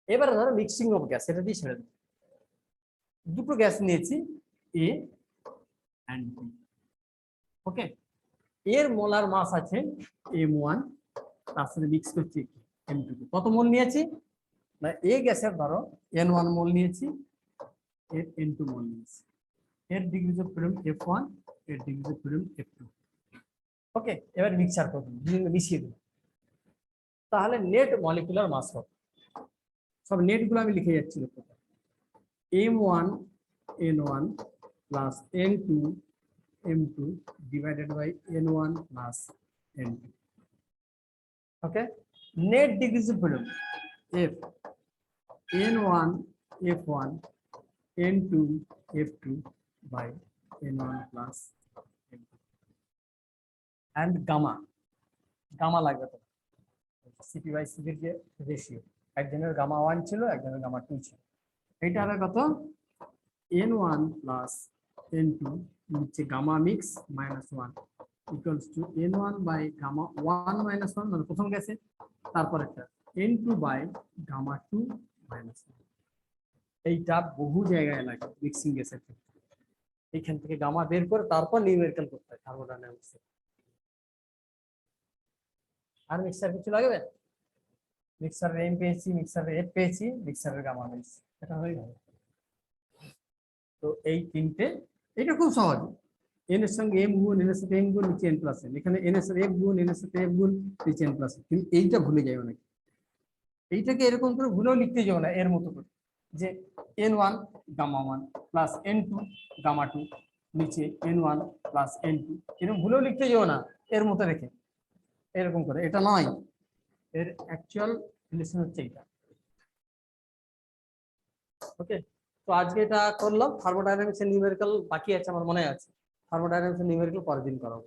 এবারে ধরো মিক্সিং অফ গ্যাস, এটা দিয়ে ছেড়ে দিই। দুটো গ্যাস নিয়েছি, এ এন্ড বি, ওকে। এর মোলার মাস আছে m1, তার সাথে মিক্স করছি m2। কত মোল নিয়েছি না, এ গ্যাসের ধরো n1 মোল নিয়েছি, এর n2 মোল নিয়েছি। এর ডিগ্রি অফ ফ্রিডম f1, এর ডিগ্রি অফ ফ্রিডম f2। ওকে, এবার মিক্সচার করবেন, মিশিয়ে দিন, তাহলে নেট মলিকুলার মাস হবে। সব নেট গুলো আমি লিখে যাচ্ছি, m1 n1 plus n2 m2 divided by n1 plus n2। Okay, net degrees of freedom f n1 f1 n2 f2 by n1 plus n2 and gamma লাগবে তো সিপি বাই সিপির যে ratio, একজনের গামা 1 ছিল, একজনের গামা 2 ছিল, এইটা হবে কত n1 plus n2 নিচে gamma mix -1 equals to n1 by gamma 1 minus 1 মানে প্রথম গেছে, তারপর একটা n2 by gamma 2 minus 1। এইটা বহু জায়গায় লাগে মিক্সিং গ্যাসের ক্ষেত্রে, এইখান থেকে গামা বের করে তারপর নিউমেরিক্যাল করতে হয় থার্মোডাইনামিক্সে। আর মিক্সার কিছু লাগবে? মিক্সারের এম পেয়েছি, মিক্সারের এফ পেয়েছি, মিক্সারের গামা পেয়েছি, এটা হয়ে গেল। তো এই তিনটে, এটা খুব সহজ, এন এর সঙ্গে এম গুণ, এন এর সাথে এম গুণ, নিচে এন প্লাস এন, এখানে এন এর সাথে এফ গুণ, এন এর সাথে এফ গুণ, নিচে এন প্লাস এন। কিন্তু এইটা ভুলে যায় অনেকে, এইটাকে এরকম করে ভুলেও লিখতে যাবো না, এর মতো করে যে n1 gamma 1 plus n2 gamma 2 নিচে n1 প্লাস n2, এরকম ভুলেও লিখতে যাবো না, এর মতো রেখে এরকম করে, এটা নয়, এর অ্যাকচুয়াল রিলেশন হচ্ছে এটা। ওকে, তো আজকে এটা করলাম। থার্মোডাইনামিক্স এর নিউমেরিক্যাল বাকি আছে, আমার মনে আছে। থার্মোডাইনামিক্স এর নিউমেরিক্যাল পরের দিন করাবো।